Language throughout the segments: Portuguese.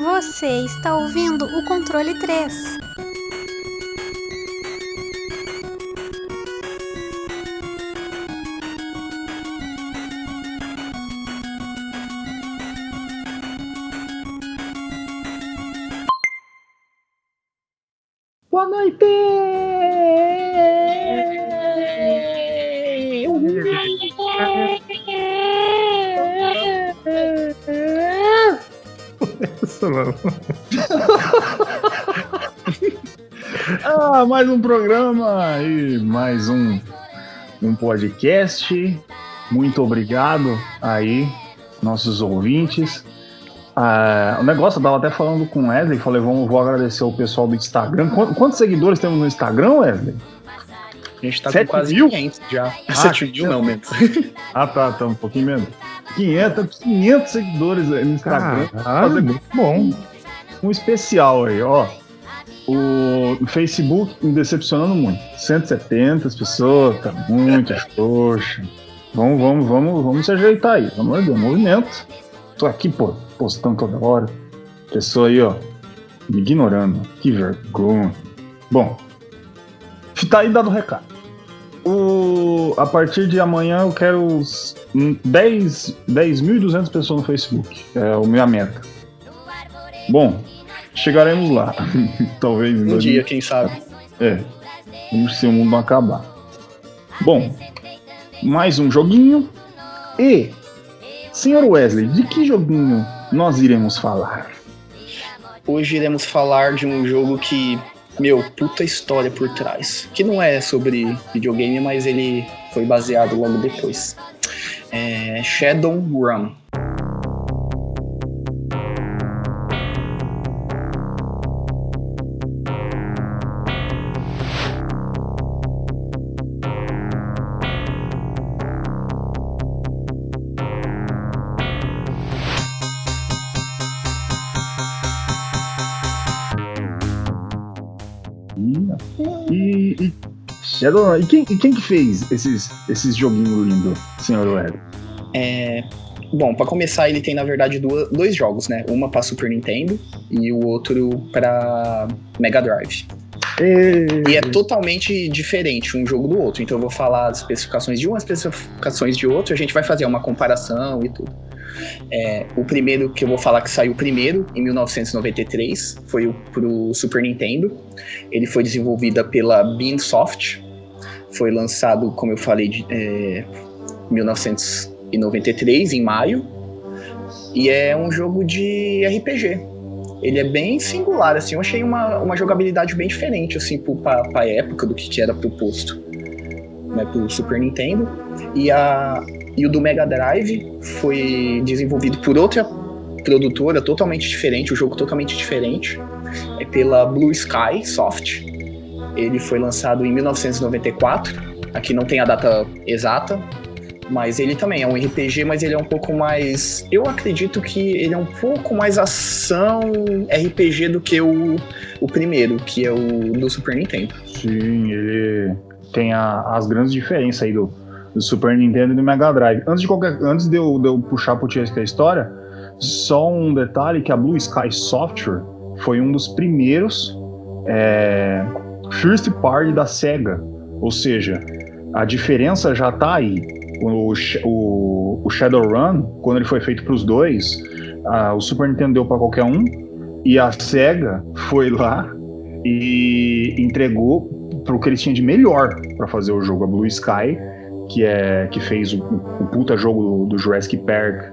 Você está ouvindo o Controle 3. Boa noite! Isso não. Mais um programa e mais um podcast. Muito obrigado aí, nossos ouvintes. O negócio, eu tava até falando com o Wesley, falei, vou agradecer o pessoal do Instagram. Quantos seguidores temos no Instagram, Wesley? A gente tá 7 com quase mil? 500 já. 7 mil não, menos. Tá um pouquinho menos. 500 seguidores aí no Instagram. Caralho, muito bom. Um especial aí, ó. O Facebook me decepcionando muito. 170 pessoas, tá muito xoxa. Vamos se ajeitar aí, pelo amor de Deus, movimento. Tô aqui, postando toda hora. Pessoa aí, ó, me ignorando. Que vergonha. Bom, tá aí dado o recado. A partir de amanhã eu quero 10.200 pessoas no Facebook. É a minha meta. Bom, chegaremos lá. Talvez Um dia, quem sabe. Se o mundo não acabar. Bom, mais um joguinho. E, senhor Wesley, de que joguinho nós iremos falar? Hoje iremos falar de um jogo que, puta história por trás. Que não é sobre videogame, mas ele foi baseado logo depois. Shadowrun. E Shadowrun, e quem que fez esses joguinhos lindos, senhor Wesley? Bom, pra começar, ele tem na verdade dois jogos, né? Uma pra Super Nintendo e o outro pra Mega Drive. E é totalmente diferente um jogo do outro. Então eu vou falar as especificações de uma, as especificações de outro. A gente vai fazer uma comparação e tudo. O primeiro que eu vou falar que saiu primeiro, em 1993, foi pro Super Nintendo. Ele foi desenvolvido pela Beansoft. Foi lançado, como eu falei, em 1993, em maio. E é um jogo de RPG. Ele é bem singular, assim. Eu achei uma jogabilidade bem diferente, assim, pra época do que era proposto, né, pro Super Nintendo. E o do Mega Drive foi desenvolvido por outra produtora totalmente diferente, o jogo totalmente diferente. É pela Blue Sky Soft. Ele foi lançado em 1994. Aqui não tem a data exata, mas ele também é um RPG, mas ele é um pouco mais... Eu acredito que ele é um pouco mais ação RPG do que o primeiro, que é o do Super Nintendo. Sim, ele tem as grandes diferenças aí do Super Nintendo e do Mega Drive. Antes de eu puxar pro Tia a história, só um detalhe, que a Blue Sky Software foi um dos primeiros first party da Sega. Ou seja, a diferença já tá aí. O Shadowrun, quando ele foi feito para os dois, o Super Nintendo deu para qualquer um, e a Sega foi lá e entregou pro que eles tinham de melhor para fazer o jogo. A Blue Sky, que fez o puta jogo do Jurassic Park,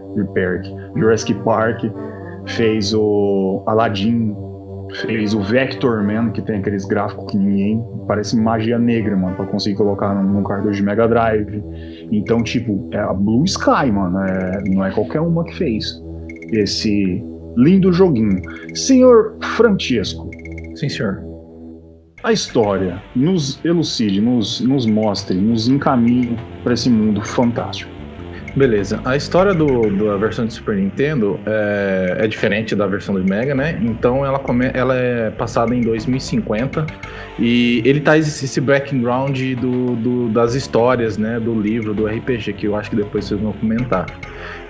fez o Aladdin, fez o Vector Man, que tem aqueles gráficos que ninguém... Parece magia negra, mano, pra conseguir colocar num cartucho de Mega Drive. Então, tipo, é a Blue Sky, mano. Não é qualquer uma que fez esse lindo joguinho. Senhor Francesco. Sim, senhor. A história nos elucide, nos mostre, nos encaminhe para esse mundo fantástico. Beleza. A história da versão de Super Nintendo é diferente da versão do Mega, né? Então ela é passada em 2050 e ele traz esse background das histórias, né? Do livro, do RPG, que eu acho que depois vocês vão comentar.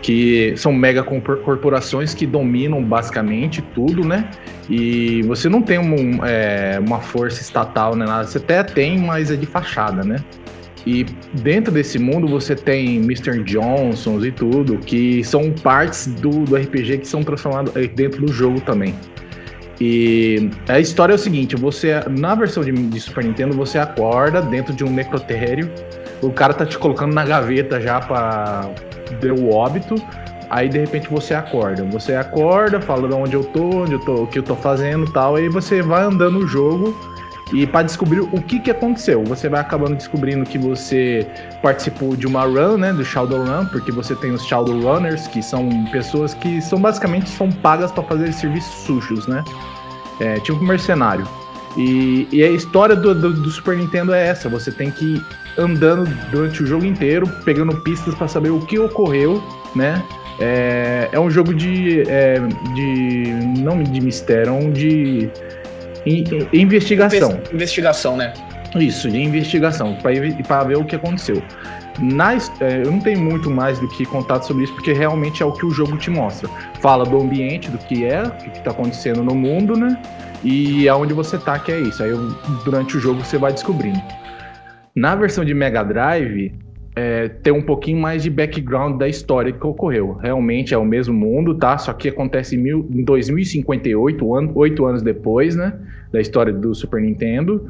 Que são mega corporações que dominam basicamente tudo, né? E você não tem uma força estatal, né? Nada. Você até tem, mas é de fachada, né? E dentro desse mundo você tem Mr. Johnsons e tudo, que são partes do RPG que são transformadas dentro do jogo também. E a história é o seguinte, na versão de Super Nintendo, você acorda dentro de um necrotério, o cara tá te colocando na gaveta já pra ver o óbito, aí de repente você acorda, fala de onde eu tô, o que eu tô fazendo e tal, aí você vai andando no jogo. E para descobrir o que aconteceu, você vai acabando descobrindo que você participou de uma run, né, do Shadowrun, porque você tem os Shadowrunners, que são pessoas que basicamente são pagas para fazer serviços sujos, né, tipo um mercenário. E a história do Super Nintendo é essa, você tem que ir andando durante o jogo inteiro, pegando pistas para saber o que ocorreu, né. É um jogo não de mistério, é um de investigação. Investigação, né? Isso, de investigação, para ver o que aconteceu. Eu não tenho muito mais do que contar sobre isso, porque realmente é o que o jogo te mostra. Fala do ambiente, do que está acontecendo no mundo, né? E aonde você tá, que é isso. Aí durante o jogo você vai descobrindo. Na versão de Mega Drive, tem um pouquinho mais de background da história que ocorreu. Realmente é o mesmo mundo, tá? Só que acontece em 2058, 8 anos depois, né? Da história do Super Nintendo.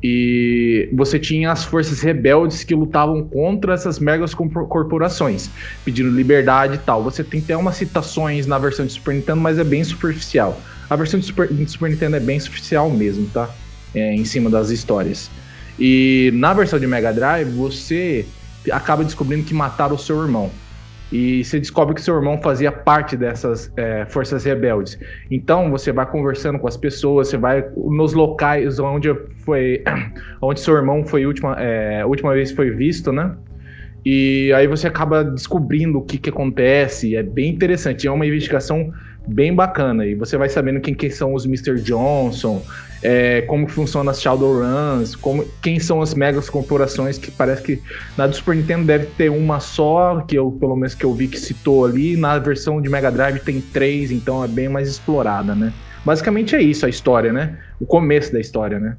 E você tinha as forças rebeldes que lutavam contra essas megas corporações, pedindo liberdade e tal. Você tem até umas citações na versão de Super Nintendo, mas é bem superficial. A versão de Super Nintendo é bem superficial mesmo, tá? Em cima das histórias. E na versão de Mega Drive, você acaba descobrindo que mataram o seu irmão. E você descobre que seu irmão fazia parte dessas forças rebeldes. Então você vai conversando com as pessoas, você vai nos locais onde seu irmão foi a última vez foi visto, né? E aí você acaba descobrindo o que acontece. É bem interessante, é uma investigação bem bacana. E você vai sabendo quem são os Mr. Johnson, como funciona as Shadowruns, quem são as megas corporações, que parece que na do Super Nintendo deve ter uma só, pelo menos que eu vi que citou ali. Na versão de Mega Drive tem 3, então é bem mais explorada, né? Basicamente é isso a história, né? O começo da história, né?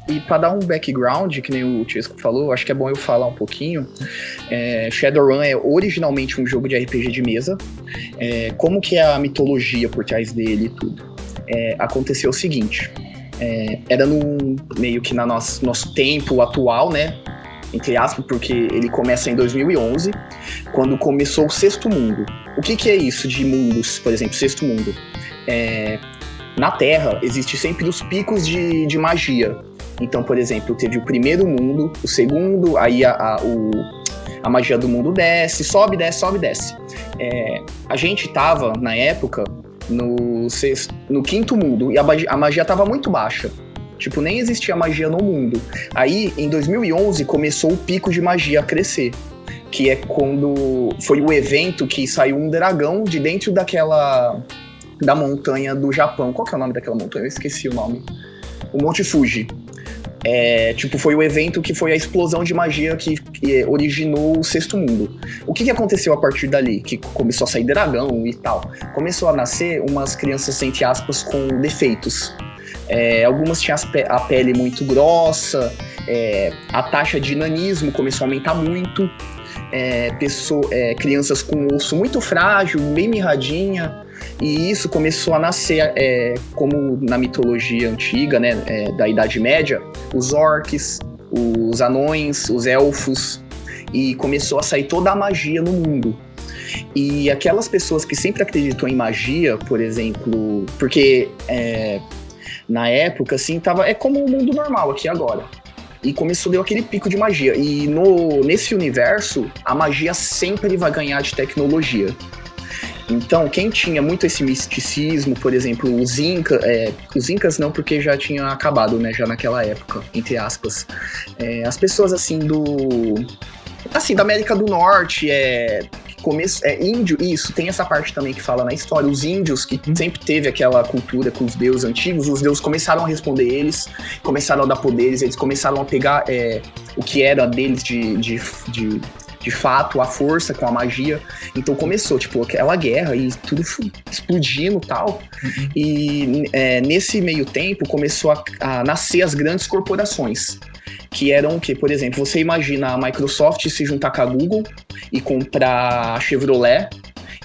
E para dar um background, que nem o Tiesco falou, acho que é bom eu falar um pouquinho. Shadowrun é originalmente um jogo de RPG de mesa. Como que é a mitologia por trás dele e tudo? Aconteceu o seguinte, era meio que no nosso tempo atual, né? Entre aspas, porque ele começa em 2011, quando começou o Sexto Mundo. O que é isso de mundos, por exemplo, Sexto Mundo? Na Terra, existe sempre os picos de magia. Então, por exemplo, teve o primeiro mundo, o segundo, aí a magia do mundo desce, sobe, desce, sobe, desce. A gente tava, na época, no quinto mundo, e a magia tava muito baixa. Tipo, nem existia magia no mundo. Aí, em 2011, começou o pico de magia a crescer. Que é quando foi o evento que saiu um dragão de dentro da montanha do Japão. Qual que é o nome daquela montanha? Eu esqueci o nome. O Monte Fuji. Foi o evento que foi a explosão de magia que originou o Sexto Mundo. O que aconteceu a partir dali? Que começou a sair dragão e tal. Começou a nascer umas crianças, entre aspas, com defeitos. Algumas tinham a pele muito grossa, a taxa de nanismo começou a aumentar muito, crianças com osso muito frágil, bem mirradinha. E isso começou a nascer, como na mitologia antiga, né, da Idade Média, os orcs, os anões, os elfos, e começou a sair toda a magia no mundo. E aquelas pessoas que sempre acreditam em magia, por exemplo, porque na época, assim, é como o mundo normal aqui agora. E deu aquele pico de magia. E nesse universo, a magia sempre vai ganhar de tecnologia. Então, quem tinha muito esse misticismo, por exemplo, os Incas não, porque já tinha acabado, né, já naquela época, entre aspas. As pessoas, assim, assim, da América do Norte, índio, isso, tem essa parte também que fala na história, os índios, que sempre teve aquela cultura com os deuses antigos, os deuses começaram a responder eles, começaram a dar poderes, eles começaram a pegar o que era deles de fato, a força com a magia. Então começou, tipo, aquela guerra e tudo explodindo e tal. E nesse meio tempo começou a nascer as grandes corporações. Que eram o quê? Por exemplo, você imagina a Microsoft se juntar com a Google e comprar a Chevrolet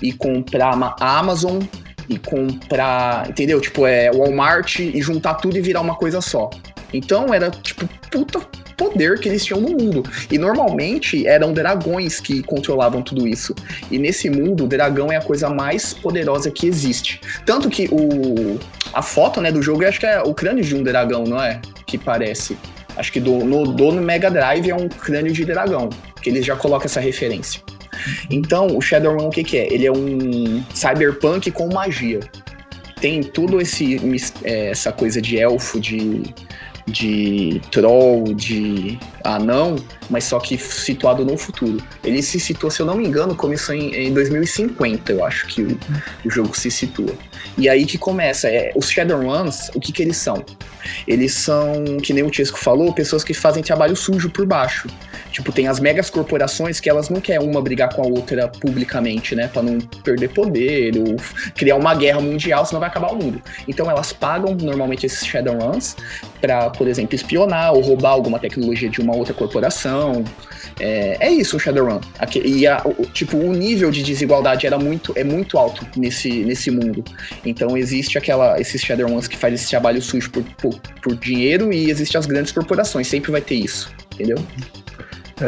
e comprar a Amazon e comprar, entendeu? Tipo, o Walmart e juntar tudo e virar uma coisa só. Então era, tipo, puta poder que eles tinham no mundo. E normalmente eram dragões que controlavam tudo isso. E nesse mundo, o dragão é a coisa mais poderosa que existe. Tanto que a foto, né, do jogo, eu acho que é o crânio de um dragão, não é? Que parece. Acho que no Mega Drive é um crânio de dragão, que eles já colocam essa referência. Então, o Shadowrun, o que é? Ele é um cyberpunk com magia. Tem tudo essa coisa de elfo, de troll, de anão, mas só que situado no futuro. Ele se situa, se eu não me engano, começou em 2050, eu acho que o jogo se situa. E aí que começa, os Shadowruns, o que eles são? Eles são, que nem o Chesco falou, pessoas que fazem trabalho sujo por baixo. Tipo, tem as megas corporações que elas não querem uma brigar com a outra publicamente, né? Pra não perder poder ou criar uma guerra mundial, senão vai acabar o mundo. Então elas pagam normalmente esses Shadowruns pra, por exemplo, espionar ou roubar alguma tecnologia de uma outra corporação. É isso o Shadowrun. E tipo, o nível de desigualdade é muito alto nesse mundo. Então existe esses Shadowruns que fazem esse trabalho sujo por dinheiro e existe as grandes corporações. Sempre vai ter isso, entendeu?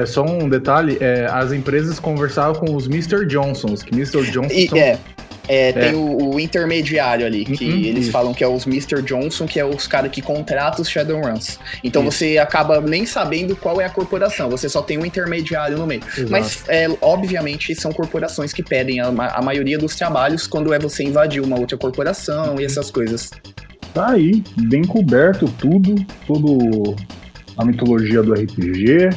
Só um detalhe, as empresas conversavam com os Mr. Johnsons, que Mr. Johnson são... Tem o intermediário ali, que eles isso. falam que é os Mr. Johnson, que é os caras que contratam os Shadowruns. Então você acaba nem sabendo qual é a corporação, você só tem um intermediário no meio. Exato. Mas, obviamente, são corporações que pedem a maioria dos trabalhos quando você invadir uma outra corporação e essas coisas. Tá aí, bem coberto toda a mitologia do RPG,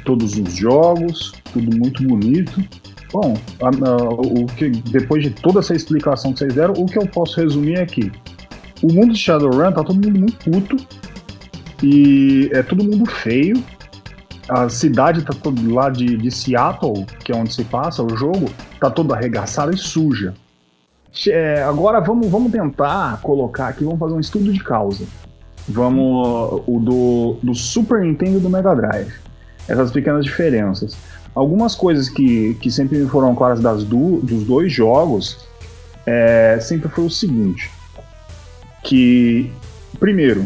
todos os jogos, tudo muito bonito. Bom, depois de toda essa explicação que vocês deram, o que eu posso resumir é que o mundo de Shadowrun tá todo mundo muito puto e é todo mundo feio. A cidade tá toda lá de Seattle, que é onde se passa o jogo, tá toda arregaçada e suja. Agora vamos tentar colocar aqui, vamos fazer um estudo de causa. Do Super Nintendo e do Mega Drive. Essas pequenas diferenças. Algumas coisas que sempre me foram claras dos dois jogos sempre foi o seguinte, que, primeiro,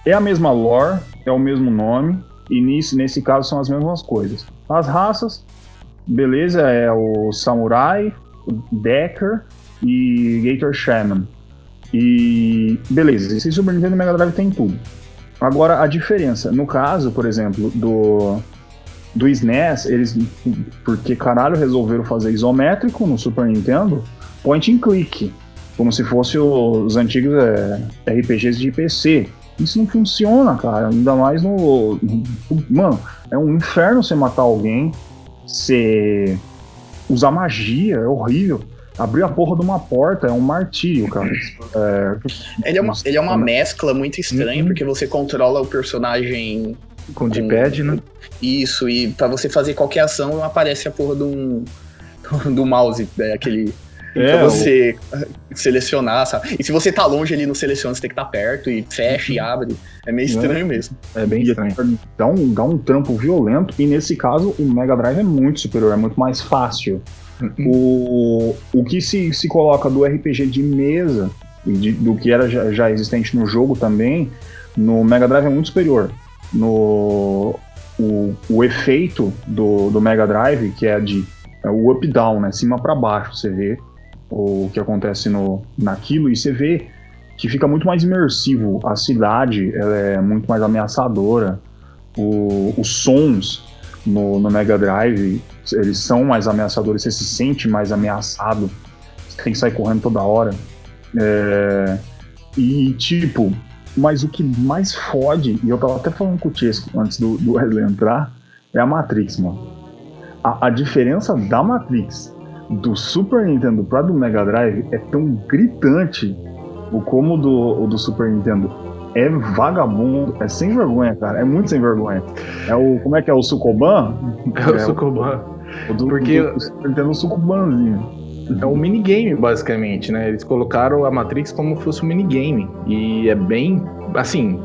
é a mesma lore, é o mesmo nome, e nesse caso são as mesmas coisas. As raças, beleza, é o Samurai, o Decker e Gator Shaman. E beleza, esse Super Nintendo e Mega Drive tem tudo. Agora, a diferença, no caso, por exemplo, do SNES, eles, porque caralho, resolveram fazer isométrico no Super Nintendo, point and click, como se fosse os antigos RPGs de PC. Isso não funciona, cara, ainda mais Mano, é um inferno você matar alguém, você usar magia, é horrível. Abrir a porra de uma porta é um martírio, cara. Ele é uma mescla muito estranha, porque você controla o personagem com o D-pad, né? Isso, e pra você fazer qualquer ação não aparece a porra do mouse, aquele... pra você selecionar, sabe? E se você tá longe ali no seleciona, você tem que estar perto e fecha e abre. É meio estranho mesmo. É bem estranho. Dá um trampo violento, e nesse caso o Mega Drive é muito superior, é muito mais fácil. O que se coloca do RPG de mesa, do que era já existente no jogo também, no Mega Drive é muito superior. O efeito do Mega Drive, que é o up-down, né, cima para baixo, você vê o que acontece naquilo, e você vê que fica muito mais imersivo. A cidade, ela é muito mais ameaçadora. Os sons no Mega Drive, eles são mais ameaçadores, você se sente mais ameaçado, você tem que sair correndo toda hora. Mas o que mais fode, e eu tava até falando com o Chesco antes do Wesley entrar, é a Matrix, mano. A diferença da Matrix do Super Nintendo para do Mega Drive é tão gritante como o do Super Nintendo é vagabundo, é sem vergonha, cara. É muito sem vergonha. Como é que é? O Sukoban? O Sukoban. Porque o Super Nintendo é um Sukobanzinho. É um minigame, basicamente, né? Eles colocaram a Matrix como se fosse um minigame. E é bem, assim...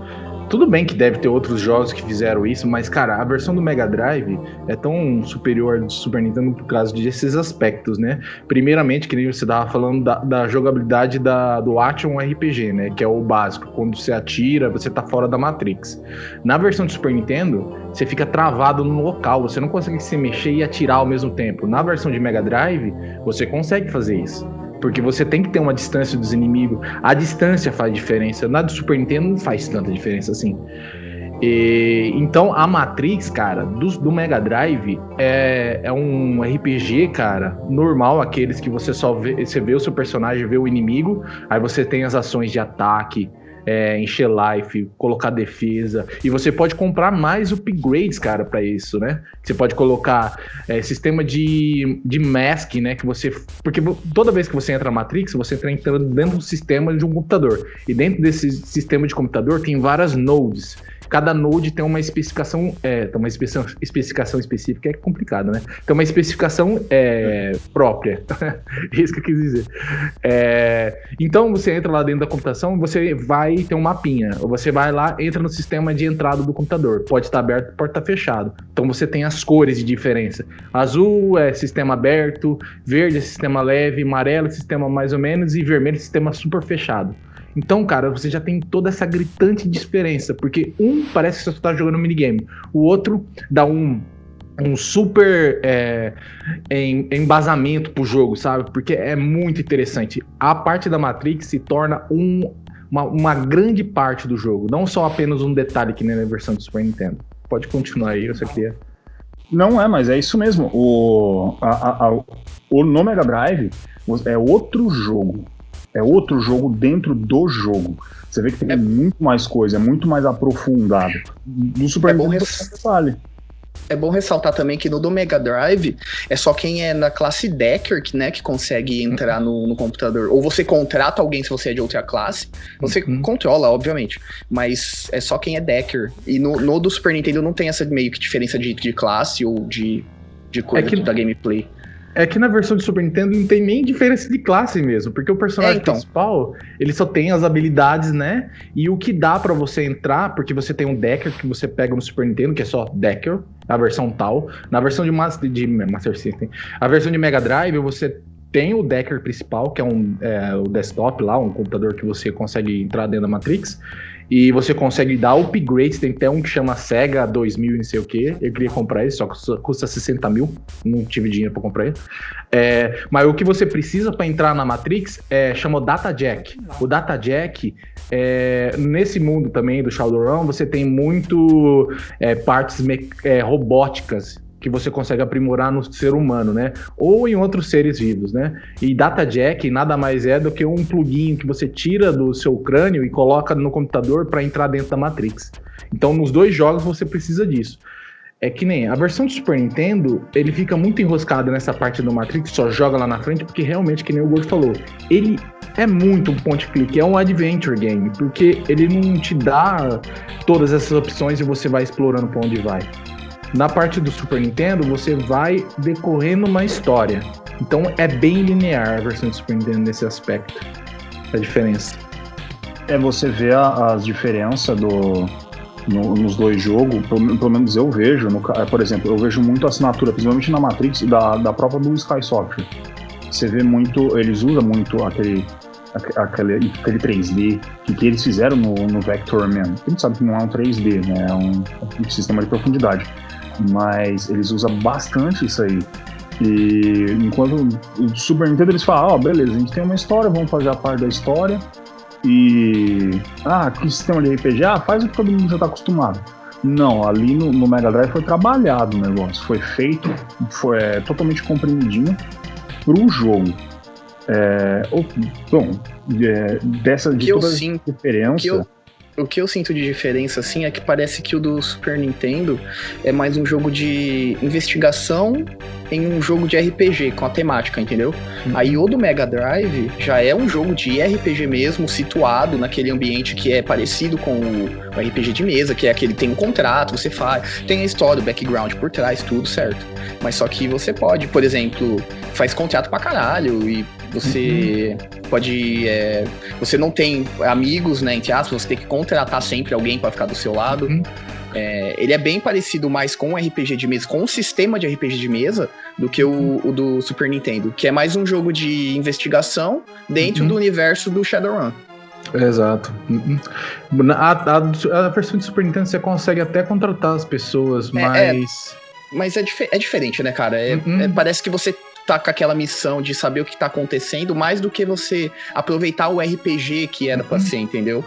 Tudo bem que deve ter outros jogos que fizeram isso, mas, cara, a versão do Mega Drive é tão superior do Super Nintendo por causa desses aspectos, né? Primeiramente, que nem você estava falando da jogabilidade do Action RPG, né? Que é o básico. Quando você atira, você tá fora da Matrix. Na versão do Super Nintendo, você fica travado no local, você não consegue se mexer e atirar ao mesmo tempo. Na versão de Mega Drive, você consegue fazer isso. Porque você tem que ter uma distância dos inimigos. A distância faz diferença. Na do Super Nintendo não faz tanta diferença assim. Então a Matrix, cara, do Mega Drive é um RPG, cara, normal, aqueles que você só vê, você vê o seu personagem, vê o inimigo, aí você tem as ações de ataque, encher life, colocar defesa, e você pode comprar mais upgrades, cara, pra isso, né? Você pode colocar sistema de mask, né? Porque toda vez que você entra na Matrix, você está entrando dentro do sistema de um computador, e dentro desse sistema de computador tem várias nodes. Cada node tem uma especificação, especificação específica, é complicado, né? Tem uma especificação própria, isso que eu quis dizer. Então você entra lá dentro da computação, você vai ter um mapinha, ou você vai lá, entra no sistema de entrada do computador, pode estar aberto, pode estar fechado. Então você tem as cores de diferença. Azul é sistema aberto, verde é sistema leve, amarelo é sistema mais ou menos, e vermelho é sistema super fechado. Então, cara, você já tem toda essa gritante diferença, porque um parece que você está jogando um minigame, o outro dá um super embasamento pro jogo, sabe? Porque é muito interessante. A parte da Matrix se torna uma grande parte do jogo, não só apenas um detalhe que nem na versão do Super Nintendo. Pode continuar aí, eu só queria... Não mas é isso mesmo. No Mega Drive é outro jogo. É outro jogo dentro do jogo. Você vê que tem muito mais coisa, é muito mais aprofundado. No Super Nintendo é bom ressaltar também que no do Mega Drive é só quem é na classe Decker que consegue entrar no computador. Ou você contrata alguém se você é de outra classe. Você controla, obviamente. Mas é só quem é Decker. E no do Super Nintendo não tem essa meio que diferença de classe ou de coisa da gameplay. É que na versão de Super Nintendo não tem nem diferença de classe mesmo, porque o personagem principal, ele só tem as habilidades, né? E o que dá pra você entrar, porque você tem um Decker que você pega no Super Nintendo, que é só Decker, a versão tal. Na versão de Master System, a versão de Mega Drive, você tem o Decker principal, que é o desktop lá, um computador que você consegue entrar dentro da Matrix. E você consegue dar upgrades, tem até um que chama Sega 2000 e não sei o que. Eu queria comprar ele, só que custa 60 mil. Não tive dinheiro pra comprar ele. Mas o que você precisa para entrar na Matrix chama o Data Jack. O Data Jack, nesse mundo também do Shadowrun, você tem muito partes robóticas que você consegue aprimorar no ser humano, né? Ou em outros seres vivos, né? E Data Jack nada mais é do que um plugin que você tira do seu crânio e coloca no computador para entrar dentro da Matrix. Então, nos dois jogos você precisa disso. É que nem a versão do Super Nintendo, ele fica muito enroscado nessa parte do Matrix, só joga lá na frente, porque realmente, que nem o Gordo falou, ele é muito um point-click, é um adventure game, porque ele não te dá todas essas opções e você vai explorando para onde vai. Na parte do Super Nintendo, você vai decorrendo uma história. Então é bem linear a versão do Super Nintendo nesse aspecto. A diferença. Você vê as diferenças nos dois jogos, pelo menos eu vejo, por exemplo, eu vejo muito a assinatura, principalmente na Matrix, da própria do Sky Software. Você vê muito, eles usam muito aquele 3D que eles fizeram no Vector Man. A gente sabe que não é um 3D, né? É um sistema de profundidade. Mas eles usam bastante isso aí. E enquanto o Super Nintendo eles falam, beleza, a gente tem uma história, vamos fazer a parte da história. E... que sistema de RPG? Faz o que todo mundo já tá acostumado. Não, ali no Mega Drive foi trabalhado o negócio. Foi feito, foi totalmente comprimidinho pro jogo. De toda a diferença... O que eu sinto de diferença, assim, é que parece que o do Super Nintendo é mais um jogo de investigação em um jogo de RPG, com a temática, entendeu? Aí o do Mega Drive já é um jogo de RPG mesmo, situado naquele ambiente que é parecido com o RPG de mesa, que é aquele, tem um contrato, você faz, tem a história, o background por trás, tudo certo. Mas só que você pode, por exemplo, faz contrato pra caralho e você pode... você não tem amigos, né, entre aspas, você tem que contratar sempre alguém pra ficar do seu lado. Ele é bem parecido mais com o RPG de mesa, com o sistema de RPG de mesa, do que o do Super Nintendo, que é mais um jogo de investigação dentro do universo do Shadowrun. Exato. A versão de Super Nintendo você consegue até contratar as pessoas, Mas é diferente, né, cara? Parece que você tá com aquela missão de saber o que tá acontecendo, mais do que você aproveitar o RPG que era pra ser, entendeu?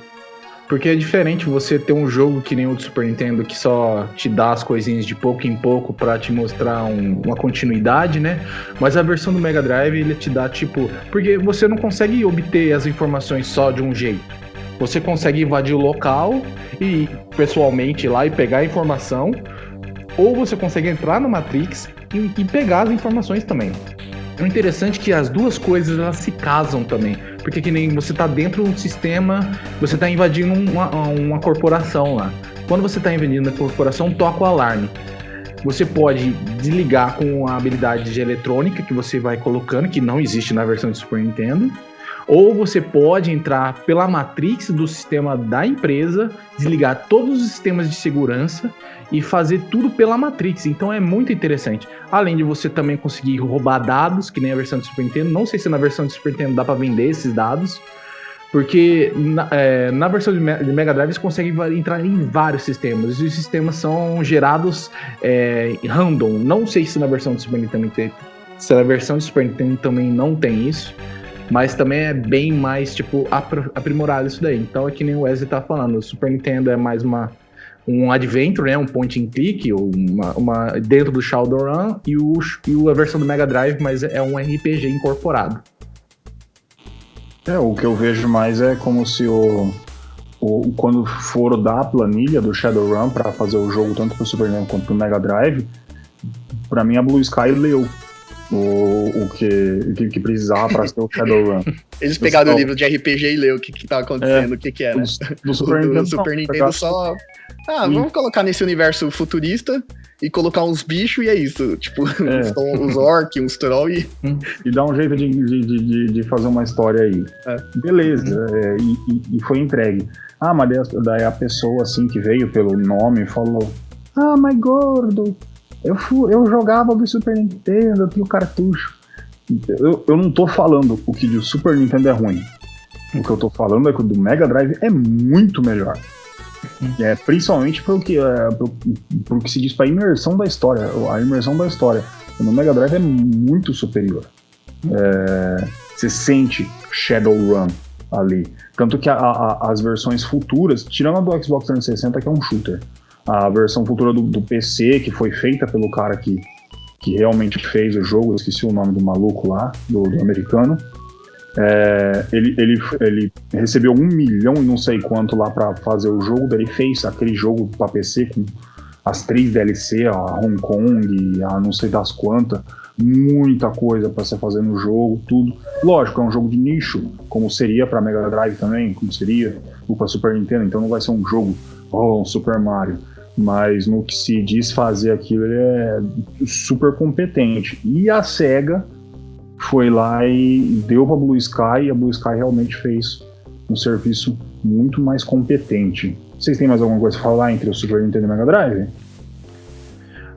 Porque é diferente você ter um jogo que nem o do Super Nintendo, que só te dá as coisinhas de pouco em pouco pra te mostrar uma continuidade, né? Mas a versão do Mega Drive, ele te dá, tipo... Porque você não consegue obter as informações só de um jeito. Você consegue invadir o local e pessoalmente ir lá e pegar a informação, ou você consegue entrar no Matrix e pegar as informações também. O interessante é que as duas coisas, elas se casam também. Porque que nem você tá dentro de um sistema, você tá invadindo uma corporação lá. Quando você tá invadindo a corporação, toca o alarme. Você pode desligar com a habilidade de eletrônica que você vai colocando, que não existe na versão de Super Nintendo. Ou você pode entrar pela Matrix do sistema da empresa, desligar todos os sistemas de segurança e fazer tudo pela Matrix. Então é muito interessante. Além de você também conseguir roubar dados, que nem a versão de Super Nintendo. Não sei se na versão de Super Nintendo dá para vender esses dados, porque na versão de Mega Drive você consegue entrar em vários sistemas. E os sistemas são gerados random. Não sei se na versão de Super Nintendo tem. Se na versão de Super Nintendo também não tem isso. Mas também é bem mais, tipo, aprimorado isso daí. Então é que nem o Wesley tá falando. O Super Nintendo é mais um adventure, né? Um point and click, ou dentro do Shadowrun. E a versão do Mega Drive, mas é um RPG incorporado. O que eu vejo mais é como se quando for dar a planilha do Shadowrun pra fazer o jogo tanto pro Super Nintendo quanto pro Mega Drive, pra mim a Blue Sky leu o que precisava pra ser o Shadowrun. Eles pegaram o livro de RPG e leu o que tava acontecendo, o que era. Do Super Nintendo, Super Nintendo só... vamos colocar nesse universo futurista e colocar uns bichos e é isso. Tipo, uns orcs, uns trolls e dá um jeito de fazer uma história aí. Beleza, e foi entregue. Mas daí a pessoa assim que veio pelo nome falou: mas gordo, eu jogava do Super Nintendo, eu tenho cartucho. Eu não tô falando o que do Super Nintendo é ruim. O que eu tô falando é que o do Mega Drive é muito melhor. Principalmente pro que se diz pra imersão da história. A imersão da história no Mega Drive é muito superior. Você sente Shadowrun ali. Tanto que as versões futuras, tirando a do Xbox 360, que é um shooter, a versão futura do PC, que foi feita pelo cara que realmente fez o jogo, eu esqueci o nome do maluco lá, do americano, ele recebeu 1 milhão e não sei quanto lá pra fazer o jogo, daí ele fez aquele jogo pra PC com as 3 DLC, a Hong Kong, a não sei das quantas, muita coisa pra você fazer no jogo, tudo. Lógico, é um jogo de nicho, como seria pra Mega Drive também, como seria ou pra Super Nintendo, então não vai ser um jogo, um Super Mario. Mas no que se diz fazer aquilo, ele é super competente. E a SEGA foi lá e deu pra Blue Sky, e a Blue Sky realmente fez um serviço muito mais competente. Vocês têm mais alguma coisa a falar entre o Super Nintendo e o Mega Drive?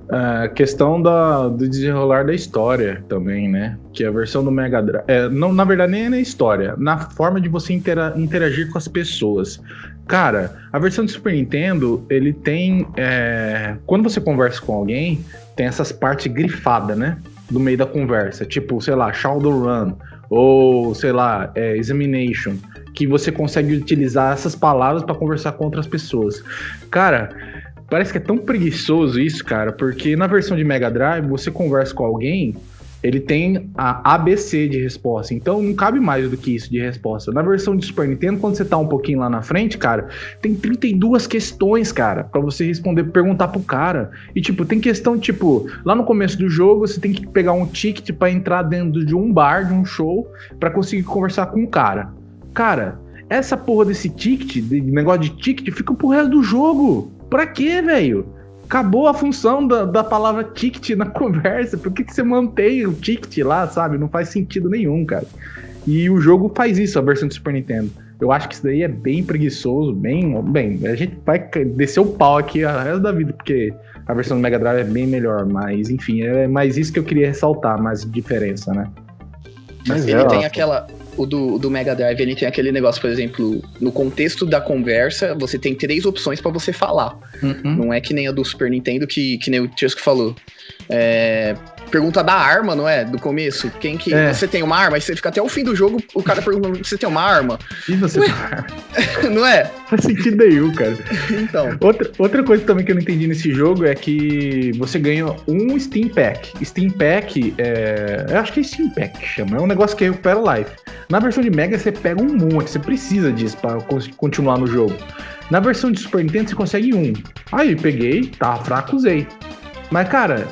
A questão do desenrolar da história também, né? Que a versão do Mega Drive... na verdade, nem é na história. Na forma de você interagir com as pessoas. Cara, a versão do Super Nintendo, ele tem... quando você conversa com alguém, tem essas partes grifadas, né? Do meio da conversa. Tipo, sei lá, Shadowrun. Ou, sei lá, Examination. Que você consegue utilizar essas palavras para conversar com outras pessoas. Cara... Parece que é tão preguiçoso isso, cara, porque na versão de Mega Drive você conversa com alguém ele tem a ABC de resposta, então não cabe mais do que isso de resposta. Na versão de Super Nintendo, quando você tá um pouquinho lá na frente, cara, tem 32 questões, cara, pra você responder, perguntar pro cara. E, tipo, tem questão, tipo, lá no começo do jogo, você tem que pegar um ticket pra entrar dentro de um bar, de um show, pra conseguir conversar com o cara. Cara, essa porra desse ticket, de negócio de ticket, fica pro resto do jogo. Pra quê, velho? Acabou a função da palavra ticket na conversa. Por que você mantém o ticket lá, sabe? Não faz sentido nenhum, cara. E o jogo faz isso, a versão do Super Nintendo. Eu acho que isso daí é bem preguiçoso, bem... A gente vai descer o pau aqui o resto da vida, porque a versão do Mega Drive é bem melhor. Mas, enfim, é mais isso que eu queria ressaltar, mais diferença, né? Mas ele tem aquela... O do Mega Drive, ele tem aquele negócio, por exemplo, no contexto da conversa, você tem 3 opções pra você falar. Não é que nem a do Super Nintendo, que nem o Chesco falou. Pergunta da arma, não é? Do começo. Você tem uma arma? Aí você fica até o fim do jogo, o cara pergunta, você tem uma arma? E você tem uma arma? Não é? Faz sentido nenhum, cara. Então. Outra coisa também que eu não entendi nesse jogo é que você ganha um Steam Pack. Steam Pack, eu acho que é Steam Pack que chama. É um negócio que recupera life. Na versão de Mega, você pega um monte. Você precisa disso pra continuar no jogo. Na versão de Super Nintendo, você consegue um. Aí, peguei, tava fraco, usei. Mas, cara,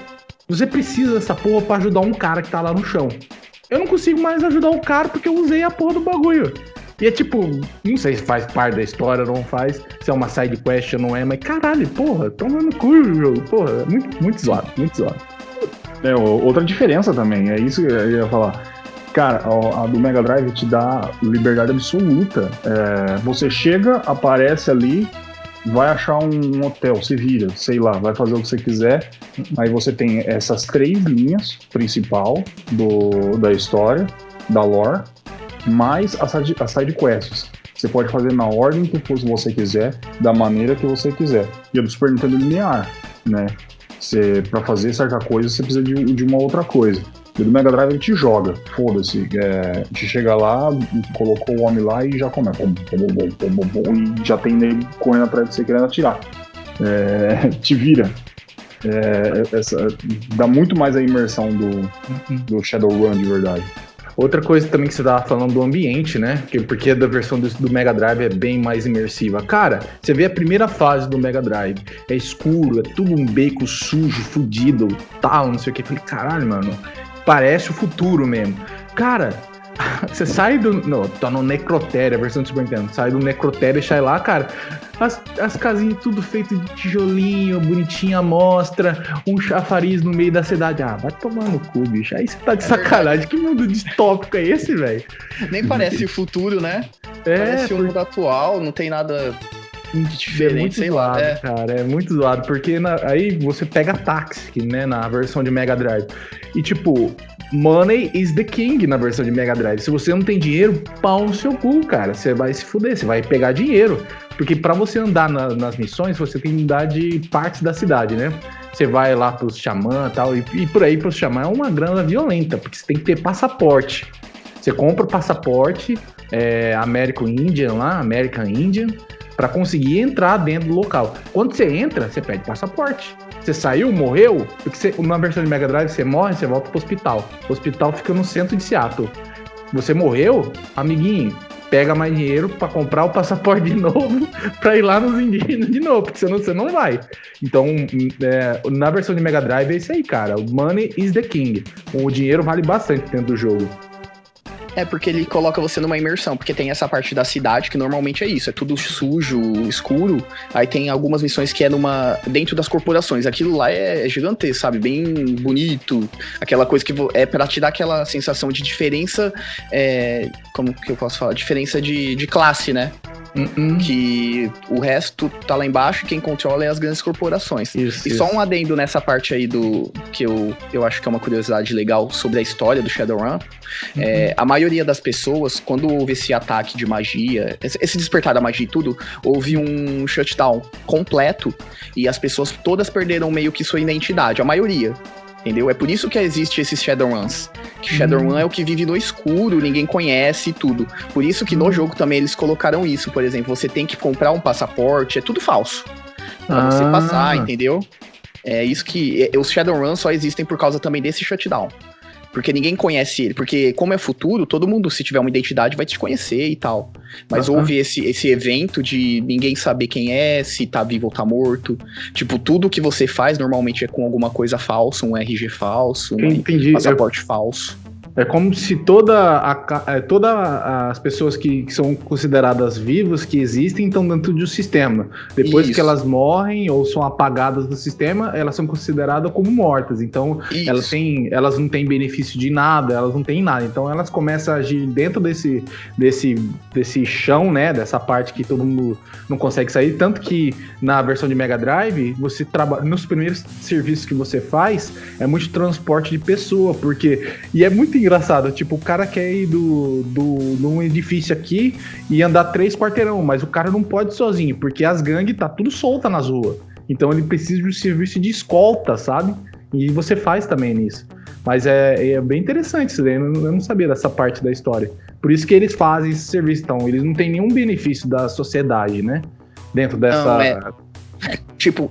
você precisa dessa porra pra ajudar um cara que tá lá no chão. Eu não consigo mais ajudar o cara porque eu usei a porra do bagulho. E é tipo, não sei se faz parte da história ou não faz, se é uma side quest ou não é, mas caralho, porra, toma no cu o jogo, porra, muito zoado, muito zoado. Outra diferença também, é isso que eu ia falar. Cara, a do Mega Drive te dá liberdade absoluta. Você chega, aparece ali, vai achar um hotel, se vira, sei lá, vai fazer o que você quiser. Aí você tem essas 3 linhas principal da história, da lore, mais as side quests. Você pode fazer na ordem que você quiser, da maneira que você quiser. E a do Super Nintendo é linear, né? Pra fazer certa coisa, você precisa de uma outra coisa. E do Mega Drive ele te joga, foda-se. Te chega lá, colocou o homem lá e já começa. E já tem nele correndo atrás de você querendo atirar. Te vira. Dá muito mais a imersão do Shadowrun de verdade. Outra coisa também que você tava falando do ambiente, né? Porque a da versão do Mega Drive é bem mais imersiva. Cara, você vê a primeira fase do Mega Drive, é escuro, é tudo um beco sujo, fudido, tal, não sei o que. Eu falei, caralho, mano, parece o futuro mesmo. Cara, você sai tá no necrotério, a versão do Super Nintendo, sai do necrotério e sai lá, cara, as casinhas tudo feito de tijolinho, bonitinha a mostra, um chafariz no meio da cidade. Ah, vai tomar no cu, bicho. Aí você tá de sacanagem. Que mundo distópico é esse, velho? Nem parece o futuro, né? Parece o mundo atual, não tem nada diferente, muito sei zoado, lá. Cara, é muito zoado, porque aí você pega táxi, né, na versão de Mega Drive. E tipo, money is the king na versão de Mega Drive. Se você não tem dinheiro, pau no seu cu, cara. Você vai se fuder, você vai pegar dinheiro. Porque pra você andar nas missões, você tem que andar de partes da cidade, né? Você vai lá pros xamã e tal, e por aí pros xamã é uma grana violenta, porque você tem que ter passaporte. Você compra o passaporte American Indian, pra conseguir entrar dentro do local. Quando você entra, você pede passaporte. Você saiu, morreu, porque na versão de Mega Drive você morre, você volta pro hospital. O hospital fica no centro de Seattle. Você morreu, amiguinho, pega mais dinheiro pra comprar o passaporte de novo, pra ir lá nos indígenas de novo, porque senão você não vai. Então, na versão de Mega Drive é isso aí, cara. O money is the king. O dinheiro vale bastante dentro do jogo. Porque ele coloca você numa imersão, porque tem essa parte da cidade que normalmente é isso, é tudo sujo, escuro, aí tem algumas missões que é dentro das corporações, aquilo lá é gigantesco, sabe, bem bonito, aquela coisa que é pra te dar aquela sensação de diferença, como que eu posso falar, diferença de classe, né? Que o resto tá lá embaixo e quem controla é as grandes corporações. Isso. Só um adendo nessa parte aí que eu acho que é uma curiosidade legal sobre a história do Shadowrun. A maioria das pessoas, quando houve esse ataque de magia, esse despertar da magia e tudo, houve um shutdown completo e as pessoas todas perderam meio que sua identidade, a maioria. Entendeu? É por isso que existe esses Shadowruns. Que Shadowrun é o que vive no escuro, ninguém conhece e tudo. Por isso que no jogo também eles colocaram isso. Por exemplo, você tem que comprar um passaporte, é tudo falso. Pra você passar, entendeu? É isso que... Os Shadowruns só existem por causa também desse shutdown. Porque ninguém conhece ele. Porque como é futuro, todo mundo, se tiver uma identidade, vai te conhecer e tal. Mas houve esse evento de ninguém saber quem é, se tá vivo ou tá morto. Tipo, tudo que você faz normalmente é com alguma coisa falsa, um RG falso, um passaporte falso. É como se todas as pessoas que são consideradas vivas, que existem, estão dentro de um sistema. Depois que elas morrem ou são apagadas do sistema, elas são consideradas como mortas. Então, elas não têm benefício de nada, elas não têm nada. Então, elas começam a agir dentro desse chão, né? Dessa parte que todo mundo não consegue sair. Tanto que na versão de Mega Drive, você trabalha nos primeiros serviços que você faz, é muito transporte de pessoa, e é muito engraçado, tipo, o cara quer ir num edifício aqui e andar 3 quarteirão, mas o cara não pode ir sozinho, porque as gangues tá tudo solta nas ruas. Então ele precisa de um serviço de escolta, sabe? E você faz também nisso. Mas é bem interessante isso daí, eu não sabia dessa parte da história. Por isso que eles fazem esse serviço, então, eles não têm nenhum benefício da sociedade, né? Dentro dessa... Tipo,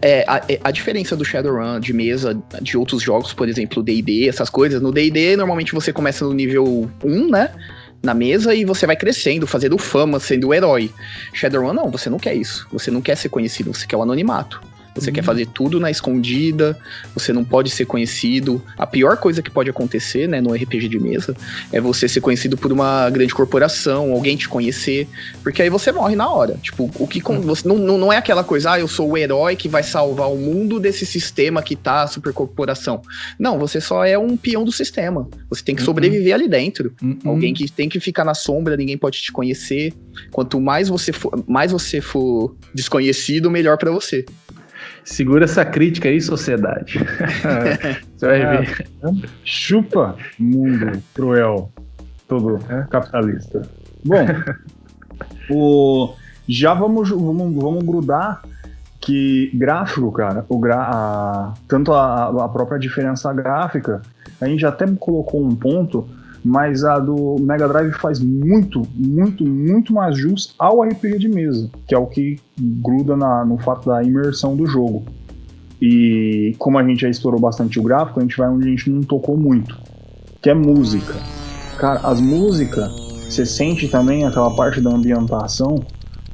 a diferença do Shadowrun de mesa, de outros jogos, por exemplo, D&D, essas coisas, no D&D normalmente você começa no nível 1, né, na mesa, e você vai crescendo, fazendo fama, sendo o herói. Shadowrun não, você não quer isso, você não quer ser conhecido, você quer o anonimato. Você quer fazer tudo na escondida, você não pode ser conhecido. A pior coisa que pode acontecer, né, no RPG de mesa, é você ser conhecido por uma grande corporação, alguém te conhecer, porque aí você morre na hora. Tipo, você não é aquela coisa, eu sou o herói que vai salvar o mundo desse sistema que tá, supercorporação. Não, você só é um peão do sistema. Você tem que sobreviver ali dentro. Alguém que tem que ficar na sombra, ninguém pode te conhecer. Quanto mais você for desconhecido, melhor pra você. Segura essa crítica aí, sociedade. Você vai ver. Chupa, mundo cruel, todo capitalista. Bom, já vamos grudar que gráfico, cara, tanto a própria diferença gráfica, a gente já até colocou um ponto, mas a do Mega Drive faz muito, muito, muito mais jus ao RPG de mesa, que é o que gruda no fato da imersão do jogo. E como a gente já explorou bastante o gráfico, a gente vai onde a gente não tocou muito, que é música. Cara, as músicas, você sente também aquela parte da ambientação,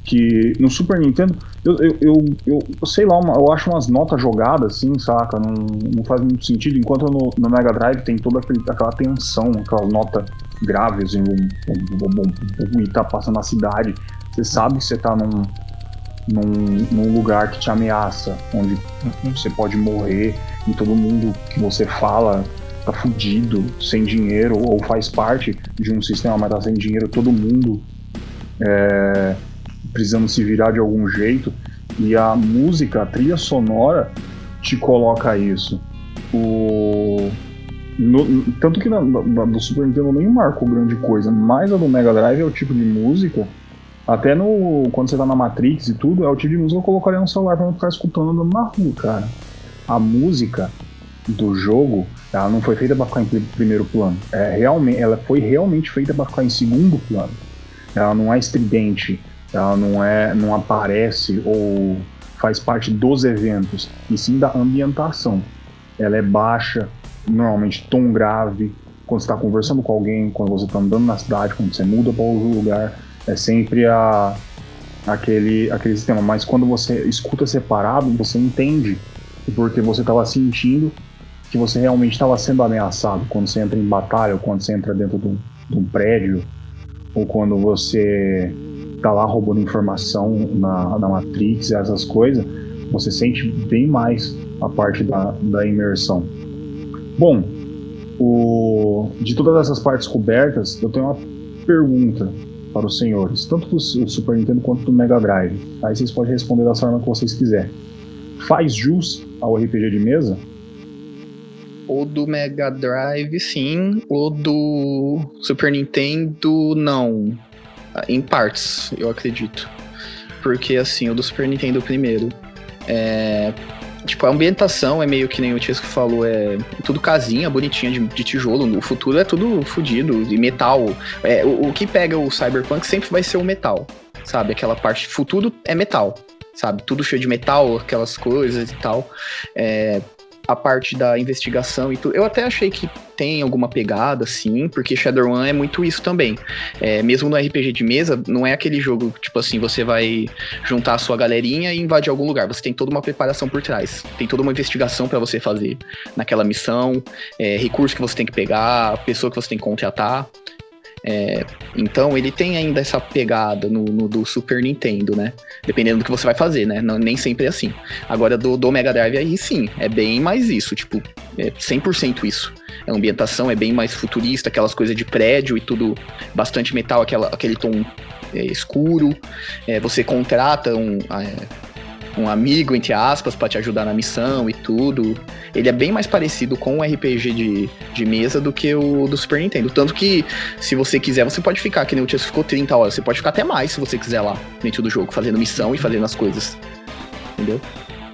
que no Super Nintendo, eu sei lá, eu acho umas notas jogadas assim, saca? Não faz muito sentido, enquanto no Mega Drive tem toda aquela tensão, aquelas notas graves, e tá passando na cidade. Você sabe que você tá num lugar que te ameaça, onde você pode morrer, e todo mundo que você fala tá fudido, sem dinheiro, ou faz parte de um sistema, mas tá sem dinheiro, todo mundo precisando se virar de algum jeito, e a música, a trilha sonora te coloca isso. Tanto que do Super Nintendo nem marcou grande coisa, mas a do Mega Drive é o tipo de música, até quando você tá na Matrix e tudo, é o tipo de música que eu colocaria no celular pra não ficar escutando andando na rua, cara. A música do jogo, ela não foi feita pra ficar em primeiro plano, ela foi realmente feita pra ficar em segundo plano. Ela não é estridente, ela não aparece ou faz parte dos eventos, e sim da ambientação. Ela é baixa, normalmente tom grave, quando você está conversando com alguém, quando você está andando na cidade, quando você muda para outro lugar, é sempre aquele sistema. Mas quando você escuta separado, você entende porque você estava sentindo que você realmente estava sendo ameaçado quando você entra em batalha, ou quando você entra dentro de um prédio, ou quando você tá lá roubando informação na Matrix e essas coisas, você sente bem mais a parte da imersão. Bom, de todas essas partes cobertas, eu tenho uma pergunta para os senhores, tanto do Super Nintendo quanto do Mega Drive. Aí vocês podem responder da forma que vocês quiserem. Faz jus ao RPG de mesa? O do Mega Drive, sim. O do Super Nintendo, não. Em partes, eu acredito. Porque, assim, o do Super Nintendo primeiro. Tipo, a ambientação é meio que nem o Tiesco falou, é tudo casinha, bonitinha, de tijolo. No futuro é tudo fodido, de metal. O que pega o Cyberpunk sempre vai ser o metal, sabe? Aquela parte, futuro é metal, sabe? Tudo cheio de metal, aquelas coisas e tal. a parte da investigação e tudo. Eu até achei que tem alguma pegada, sim, porque Shadowrun é muito isso também. Mesmo no RPG de mesa, não é aquele jogo, tipo assim, você vai juntar a sua galerinha e invadir algum lugar. Você tem toda uma preparação por trás. Tem toda uma investigação pra você fazer naquela missão, recurso que você tem que pegar, pessoa que você tem que contratar. Então ele tem ainda essa pegada no do Super Nintendo, né? Dependendo do que você vai fazer, né? Nem sempre é assim. Agora do Mega Drive aí sim, é bem mais isso, tipo, 100% isso. A ambientação é bem mais futurista, aquelas coisas de prédio e tudo, bastante metal, aquele tom escuro. Você contrata um amigo, entre aspas, pra te ajudar na missão e tudo. Ele é bem mais parecido com o RPG de mesa do que o do Super Nintendo. Tanto que, se você quiser, você pode ficar, que nem o Tia ficou 30 horas. Você pode ficar até mais, se você quiser lá, dentro do jogo, fazendo missão e fazendo as coisas. Entendeu?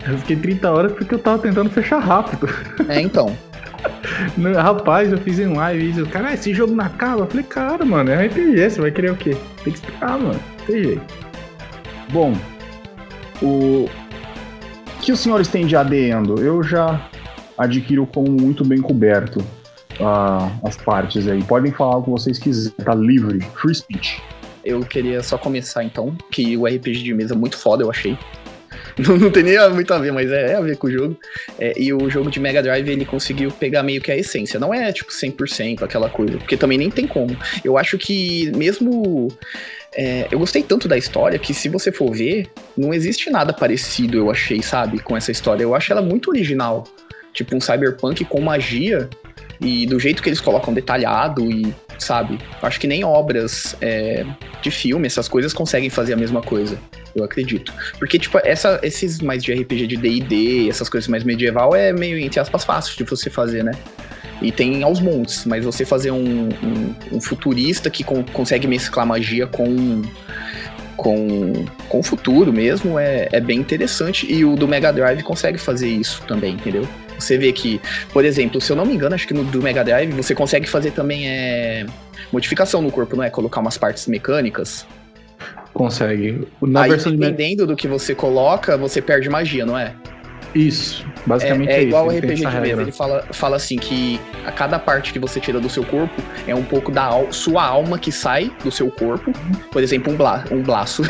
Eu fiquei 30 horas porque eu tava tentando fechar rápido. Então. Rapaz, eu fiz em live e cara, esse jogo não acaba. Eu falei, cara, mano, é RPG, você vai querer o quê? Tem que explicar, mano. Tem jeito. Bom, o que os senhores têm de adendo? Eu já adquiro como muito bem coberto as partes aí. Podem falar o que vocês quiserem, tá livre, free speech. Eu queria só começar então, que o RPG de mesa é muito foda, eu achei. Não tem nem muito a ver, mas é a ver com o jogo. E o jogo de Mega Drive, ele conseguiu pegar meio que a essência. Não é tipo 100% aquela coisa, porque também nem tem como. Eu acho que mesmo... eu gostei tanto da história que, se você for ver, não existe nada parecido, eu achei, sabe, com essa história. Eu acho ela muito original. Tipo um cyberpunk com magia e do jeito que eles colocam detalhado e, sabe, eu acho que nem obras de filme, essas coisas conseguem fazer a mesma coisa, eu acredito. Porque, tipo, esses mais de RPG de D&D, essas coisas mais medieval, é meio, entre aspas, fácil de você fazer, né? E tem aos montes, mas você fazer um futurista que consegue mesclar magia com o futuro mesmo é bem interessante. E o do Mega Drive consegue fazer isso também, entendeu? Você vê que, por exemplo, se eu não me engano, acho que no do Mega Drive você consegue fazer também modificação no corpo, não é? Colocar umas partes mecânicas. Consegue. Aí, dependendo do que você coloca, você perde magia, não é? Isso, basicamente é igual isso. o RPG de mesa, ele fala assim que a cada parte que você tira do seu corpo é um pouco da sua alma que sai do seu corpo. Por exemplo, um braço.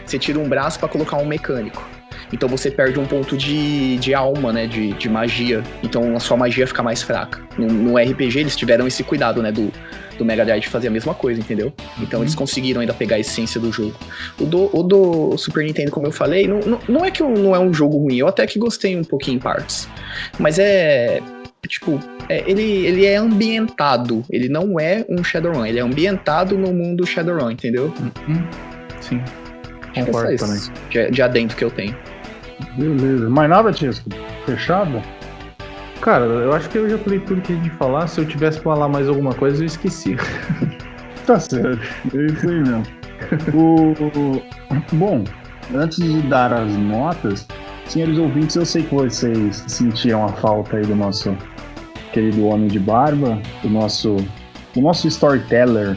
Você tira um braço pra colocar um mecânico. Então você perde um ponto de alma, né, de magia. Então a sua magia fica mais fraca. No RPG eles tiveram esse cuidado, né, do Mega Drive de fazer a mesma coisa, entendeu? Então eles conseguiram ainda pegar a essência do jogo. O do Super Nintendo, como eu falei, não é que não é um jogo ruim. Eu até que gostei um pouquinho em partes. Mas ele é ambientado. Ele não é um Shadowrun. Ele é ambientado no mundo Shadowrun, entendeu? Sim. Acho Concordo que é também. isso de adendo que eu tenho. Beleza. Mais nada, Tisco? Fechado? Cara, eu acho que eu já falei tudo que a gente falar. Se eu tivesse que falar mais alguma coisa, eu esqueci. Tá certo. É isso aí mesmo. Bom, antes de dar as notas, senhores ouvintes, eu sei que vocês sentiam a falta aí do nosso querido Homem de Barba, do nosso storyteller.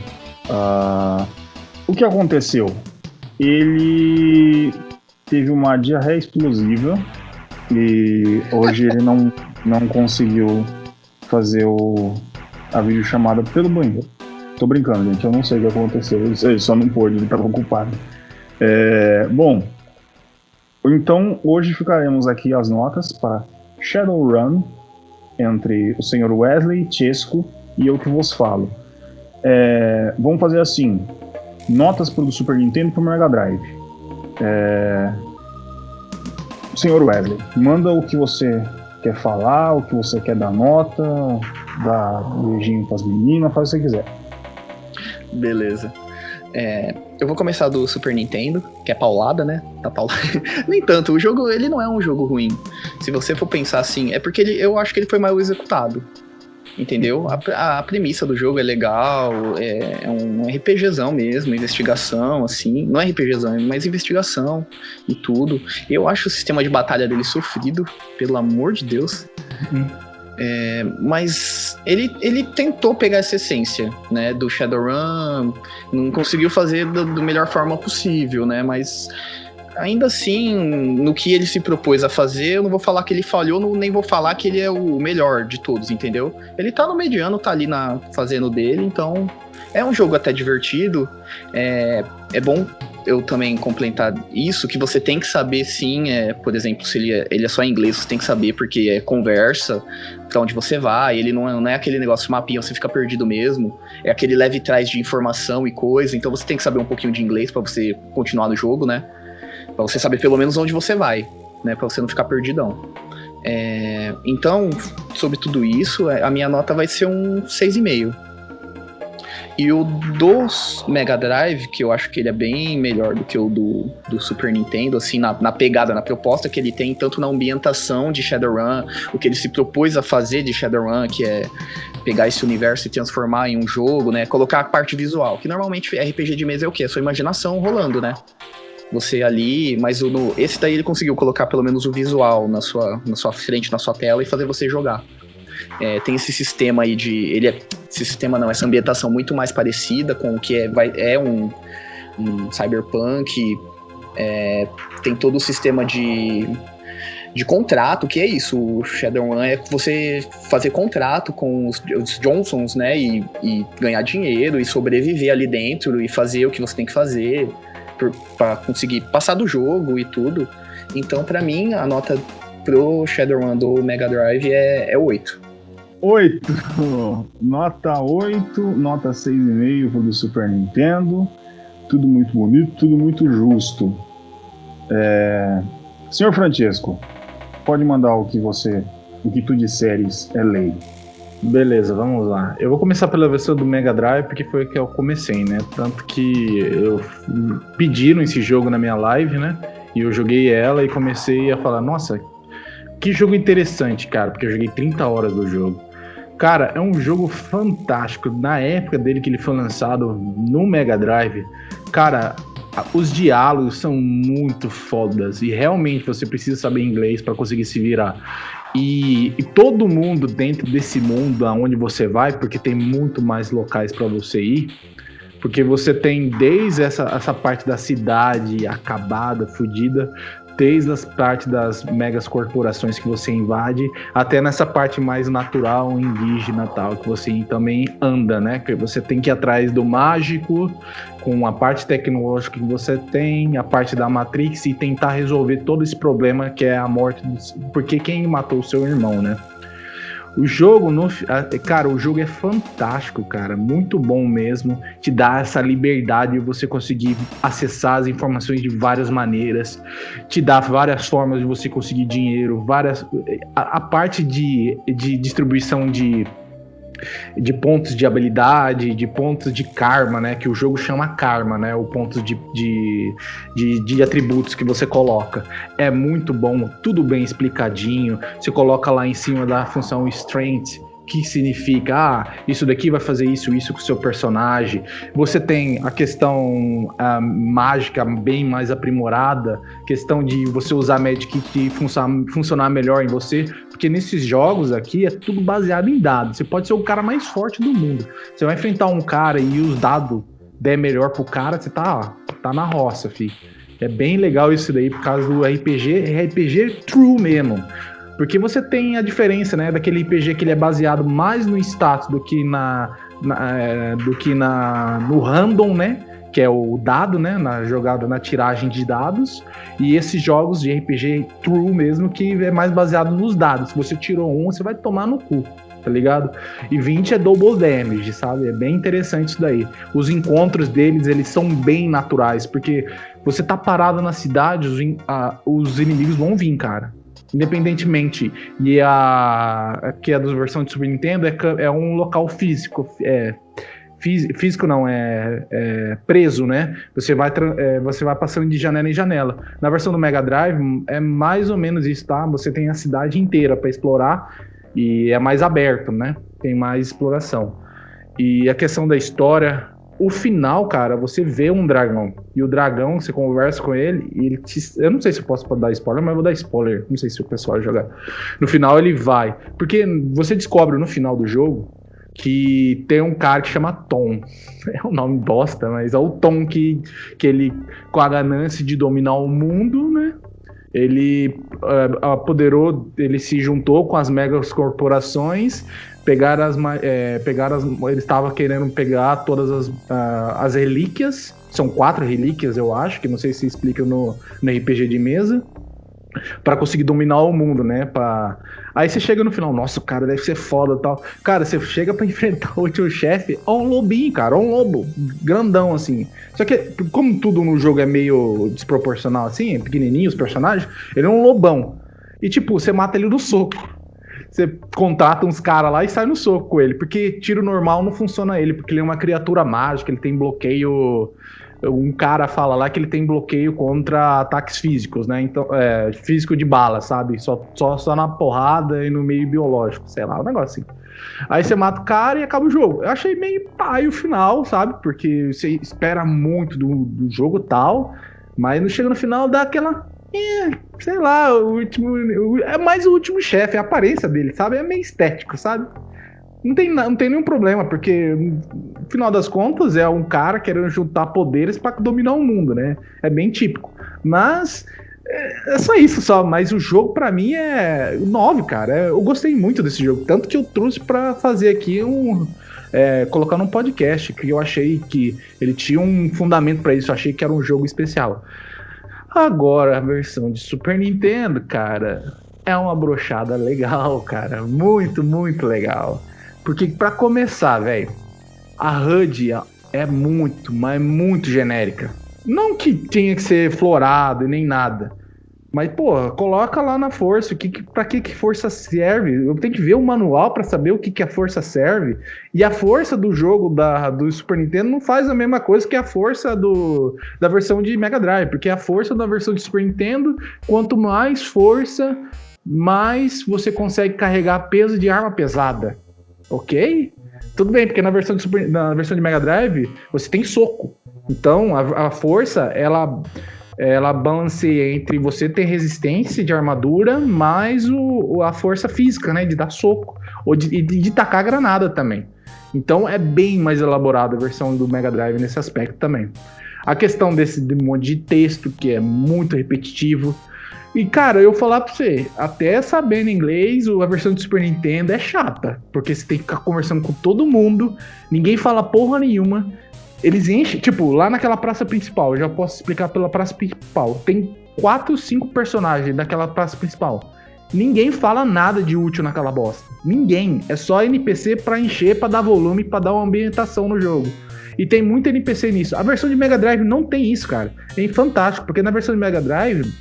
O que aconteceu? Ele teve uma diarreia explosiva e hoje ele não conseguiu fazer a videochamada pelo banheiro. Tô brincando, gente, eu não sei o que aconteceu, ele só não pôde, ele estava ocupado. Bom, então hoje ficaremos aqui as notas para Shadowrun entre o senhor Wesley, Chesco e eu que vos falo. Vamos fazer assim: notas para o Super Nintendo e para o Mega Drive. Senhor Wesley, manda o que você quer falar, o que você quer dar nota, dá beijinho para as meninas, faz o que você quiser. Beleza. Eu vou começar do Super Nintendo, que é paulada, né? Tá paulada. Nem tanto, o jogo ele não é um jogo ruim. Se você for pensar assim, é porque eu acho que ele foi mal executado. Entendeu? A premissa do jogo é legal, é um RPGzão mesmo, investigação, assim. Não é RPGzão, é mais investigação e tudo. Eu acho o sistema de batalha dele sofrido, pelo amor de Deus. Mas ele tentou pegar essa essência, né, do Shadowrun, não conseguiu fazer da melhor forma possível, né, mas ainda assim, no que ele se propôs a fazer, eu não vou falar que ele falhou, nem vou falar que ele é o melhor de todos, entendeu? Ele tá no mediano, tá ali fazendo dele, então é um jogo até divertido. É bom eu também complementar isso, que você tem que saber sim, por exemplo, se ele é só em inglês, você tem que saber, porque é conversa pra onde você vai, ele não é aquele negócio mapinha, você fica perdido mesmo, é aquele leve trás de informação e coisa, então você tem que saber um pouquinho de inglês pra você continuar no jogo, né? Pra você saber pelo menos onde você vai, né? Pra você não ficar perdidão. Então, sobre tudo isso, a minha nota vai ser um 6,5. E o do Mega Drive, que eu acho que ele é bem melhor do que o do Super Nintendo, assim, na pegada, na proposta que ele tem, tanto na ambientação de Shadowrun, o que ele se propôs a fazer de Shadowrun, que é pegar esse universo e transformar em um jogo, né? Colocar a parte visual, que normalmente RPG de mesa é o quê? É a sua imaginação rolando, né? Você ali, mas esse daí ele conseguiu colocar pelo menos o visual na sua frente, na sua tela e fazer você jogar. Tem esse sistema aí essa ambientação muito mais parecida com o que é um cyberpunk, tem todo o sistema de contrato, que é isso, o Shadowrun é você fazer contrato com os Johnsons, né, e ganhar dinheiro e sobreviver ali dentro e fazer o que você tem que fazer para conseguir passar do jogo e tudo. Então, pra mim, a nota pro Shadowrun do Mega Drive é 8. 8. Nota 8, nota 6,5 pro do Super Nintendo. Tudo muito bonito, tudo muito justo. Senhor Francesco, pode mandar o que tu disseres é lei. Beleza, vamos lá. Eu vou começar pela versão do Mega Drive, porque foi que eu comecei, né? Tanto que eu pediram esse jogo na minha live, né? E eu joguei ela e comecei a falar, nossa, que jogo interessante, cara, porque eu joguei 30 horas do jogo. Cara, é um jogo fantástico. Na época dele que ele foi lançado no Mega Drive, cara, os diálogos são muito fodas e realmente você precisa saber inglês para conseguir se virar. E todo mundo dentro desse mundo aonde você vai, porque tem muito mais locais para você ir, porque você tem desde essa parte da cidade acabada, fodida, desde as partes das megas corporações que você invade, até nessa parte mais natural, indígena tal, que você também anda, né? Que você tem que ir atrás do mágico, com a parte tecnológica que você tem, a parte da Matrix, e tentar resolver todo esse problema que é a morte, porque quem matou o seu irmão, né? O jogo, cara, o jogo é fantástico, cara, muito bom mesmo, te dá essa liberdade de você conseguir acessar as informações de várias maneiras, te dá várias formas de você conseguir dinheiro, a parte de distribuição de pontos de habilidade, de pontos de karma, né, que o jogo chama karma, né, o pontos de atributos que você coloca. É muito bom, tudo bem explicadinho. Você coloca lá em cima da função strength, que significa, isso daqui vai fazer isso com o seu personagem. Você tem a questão mágica bem mais aprimorada, questão de você usar Magic e funcionar melhor em você, porque nesses jogos aqui é tudo baseado em dados. Você pode ser o cara mais forte do mundo. Você vai enfrentar um cara e os dados der melhor pro cara, você tá na roça, filho. É bem legal isso daí, por causa do RPG true mesmo. Porque você tem a diferença, né, daquele RPG que ele é baseado mais no status do que no random, né, que é o dado, né, na jogada, na tiragem de dados, e esses jogos de RPG true mesmo, que é mais baseado nos dados. Se você tirou um, você vai tomar no cu, tá ligado? E 20 é double damage, sabe? É bem interessante isso daí. Os encontros deles, eles são bem naturais, porque você tá parado na cidade, os inimigos vão vir, cara. Independentemente. E que é da versão de Super Nintendo é um local físico. Físico não, é preso, né? Você vai passando de janela em janela. Na versão do Mega Drive é mais ou menos isso, tá? Você tem a cidade inteira para explorar e é mais aberto, né? Tem mais exploração. E a questão da história, o final, cara, você vê um dragão. E o dragão, você conversa com ele e ele eu não sei se eu posso dar spoiler, mas eu vou dar spoiler. Não sei se o pessoal vai jogar. No final ele vai. Porque você descobre no final do jogo que tem um cara que chama Tom. É um nome bosta, mas é o Tom que ele, com a ganância de dominar o mundo, né? Ele apoderou, ele se juntou com as megas corporações, ele estava querendo pegar todas as relíquias, são 4 relíquias, eu acho, que não sei se explica no RPG de mesa, para conseguir dominar o mundo, né? Aí você chega no final, nossa, cara, deve ser foda e tal. Cara, você chega pra enfrentar o último chefe, é um lobinho, cara, um lobo, grandão, assim. Só que, como tudo no jogo é meio desproporcional, assim, é pequenininho os personagens, ele é um lobão. E, tipo, você mata ele no soco. Você contrata uns caras lá e sai no soco com ele, porque tiro normal não funciona ele, porque ele é uma criatura mágica, ele tem bloqueio... Um cara fala lá que ele tem bloqueio contra ataques físicos, né? Então, físico de bala, sabe? Só na porrada e no meio biológico, sei lá, um negócio assim. Aí você mata o cara e acaba o jogo. Eu achei meio pai o final, sabe? Porque você espera muito do jogo tal, mas não chega no final, dá aquela... sei lá, é mais o último chefe, a aparência dele, sabe? É meio estético, sabe? Não tem nenhum problema, porque no final das contas é um cara querendo juntar poderes pra dominar o mundo, né? É bem típico. Mas é só isso, só. Mas o jogo pra mim é 9, cara. Eu gostei muito desse jogo, tanto que eu trouxe pra fazer aqui colocar num podcast, que eu achei que ele tinha um fundamento pra isso, eu achei que era um jogo especial. Agora, a versão de Super Nintendo, cara, é uma brochada legal, cara. Muito, muito legal. Porque, pra começar, velho, a HUD é muito, mas muito genérica. Não que tinha que ser florado e nem nada. Mas, pô, coloca lá na força. Pra que força serve? Eu tenho que ver o manual pra saber o que a força serve. E a força do jogo do Super Nintendo não faz a mesma coisa que a força da versão de Mega Drive. Porque a força da versão de Super Nintendo, quanto mais força, mais você consegue carregar peso de arma pesada. Ok? Tudo bem, porque na versão de Mega Drive você tem soco. Então a força ela balanceia entre você ter resistência de armadura mais a força física, né? De dar soco. Ou de tacar granada também. Então é bem mais elaborada a versão do Mega Drive nesse aspecto também. A questão desse monte de texto que é muito repetitivo. E, cara, eu vou falar pra você, até sabendo inglês, a versão do Super Nintendo é chata, porque você tem que ficar conversando com todo mundo, ninguém fala porra nenhuma, eles enchem, tipo, lá naquela praça principal, eu já posso explicar pela praça principal, tem 4 ou 5 personagens daquela praça principal, ninguém fala nada de útil naquela bosta, ninguém, é só NPC pra encher, pra dar volume, pra dar uma ambientação no jogo. E tem muito NPC nisso. A versão de Mega Drive não tem isso, cara, é fantástico, porque na versão de Mega Drive...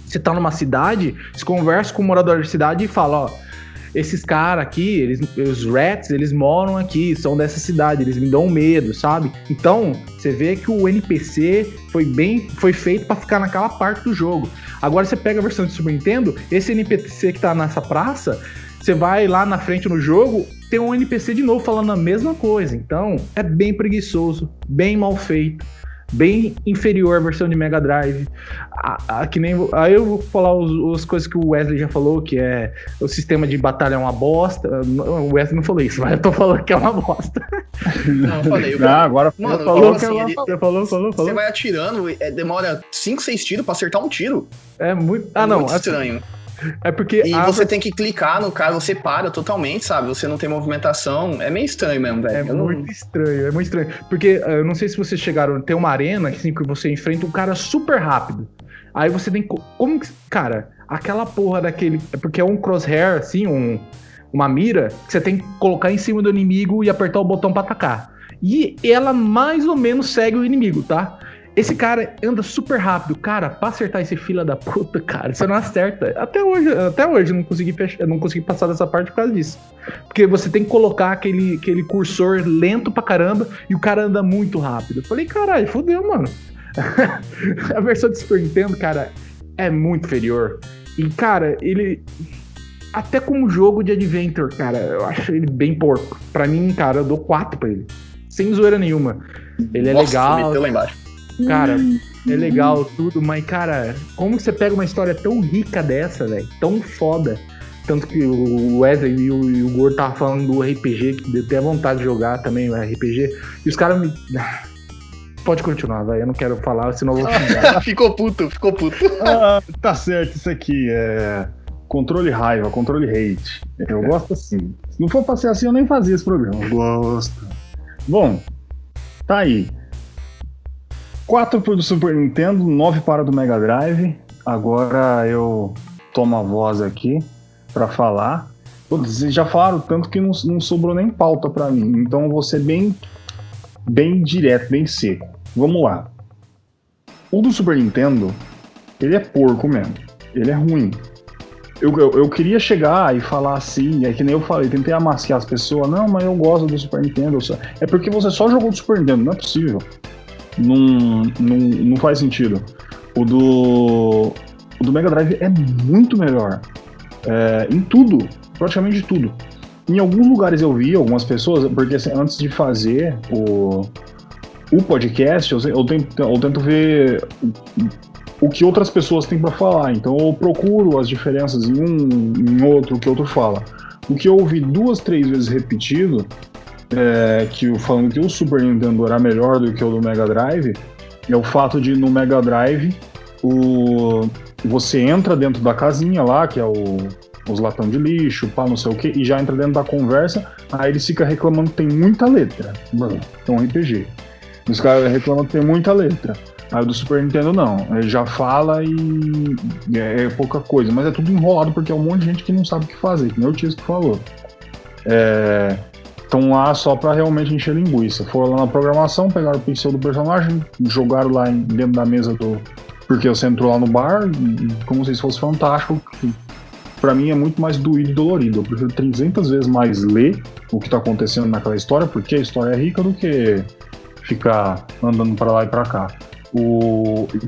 Você tá numa cidade, você conversa com o morador da cidade e fala, ó, esses caras aqui, os rats, eles moram aqui, são dessa cidade, eles me dão medo, sabe? Então, você vê que o NPC foi feito pra ficar naquela parte do jogo. Agora você pega a versão de Super Nintendo, esse NPC que tá nessa praça, você vai lá na frente no jogo, tem um NPC de novo falando a mesma coisa. Então, é bem preguiçoso, bem mal feito. Bem inferior à versão de Mega Drive. Aí eu vou falar as coisas que o Wesley já falou, que é o sistema de batalha é uma bosta. O Wesley não falou isso, mas eu tô falando que é uma bosta. Não, eu falei. Agora mano, falou assim, falou. Você vai atirando, demora 5, 6 tiros pra acertar um tiro. É muito... Muito estranho. É porque você tem que clicar no cara, você para totalmente, sabe? Você não tem movimentação. É meio estranho mesmo, velho. É muito estranho. Porque eu não sei se vocês chegaram a ter uma arena assim, que você enfrenta um cara super rápido. Aí você tem... Como que... Cara, aquela porra daquele... É porque é um crosshair, assim, uma mira, que você tem que colocar em cima do inimigo e apertar o botão pra atacar. E ela mais ou menos segue o inimigo, tá? Esse cara anda super rápido. Cara, pra acertar esse fila da puta, cara, você não acerta. Até hoje eu não consegui passar dessa parte por causa disso. Porque você tem que colocar aquele cursor lento pra caramba e o cara anda muito rápido. Eu falei, caralho, fodeu, mano. A versão de Super Nintendo, cara, é muito inferior. E, cara, ele... Até como jogo de adventure, cara, eu acho ele bem porco. Pra mim, cara, eu dou 4 pra ele. Sem zoeira nenhuma. Ele é legal. Meteu lá embaixo. Cara, é legal tudo, mas, cara, como que você pega uma história tão rica dessa, velho? Tão foda, tanto que o Wesley e o Gordo estavam falando do RPG, que deu até vontade de jogar também o RPG, e os caras me... Pode continuar, vai, eu não quero falar, senão eu vou xingar. Ficou puto. Tá certo, isso aqui é controle raiva, controle hate. Eu gosto assim. Se não for pra ser assim, eu nem fazia esse programa. Eu gosto. Bom, tá aí. 4 pro do Super Nintendo, 9 para do Mega Drive. Agora eu tomo a voz aqui pra falar. Vocês já falaram tanto que não sobrou nem pauta pra mim. Então eu vou ser bem direto, bem seco. Vamos lá. O do Super Nintendo, ele é porco mesmo. Ele é ruim. Eu queria chegar e falar assim, é que nem eu falei, tentei amascar as pessoas. Não, mas eu gosto do Super Nintendo. É porque você só jogou do Super Nintendo, não é possível. Não faz sentido. O do Mega Drive é muito melhor. Em tudo, praticamente tudo. Em alguns lugares eu vi algumas pessoas, porque assim, antes de fazer o podcast, eu tento ver o que outras pessoas têm para falar. Então eu procuro as diferenças em outro, o que outro fala. O que eu ouvi 2, 3 vezes repetido, falando que o Super Nintendo era melhor do que o do Mega Drive, é o fato de no Mega Drive você entra dentro da casinha lá, que é os latão de lixo, pá, não sei o que, e já entra dentro da conversa, aí eles ficam reclamando que tem muita letra. Então RPG. Os caras reclamam que tem muita letra. Aí o do Super Nintendo não. Ele já fala e é pouca coisa. Mas é tudo enrolado porque é um monte de gente que não sabe o que fazer, que nem o Tisco que falou. Estão lá só pra realmente encher linguiça. Foram lá na programação, pegaram o pixel do personagem, jogaram lá dentro da mesa porque você entrou lá no bar, como se fosse fantástico. Pra mim é muito mais doído e dolorido. Eu prefiro 300 vezes mais ler o que tá acontecendo naquela história, porque a história é rica, do que ficar andando pra lá e pra cá.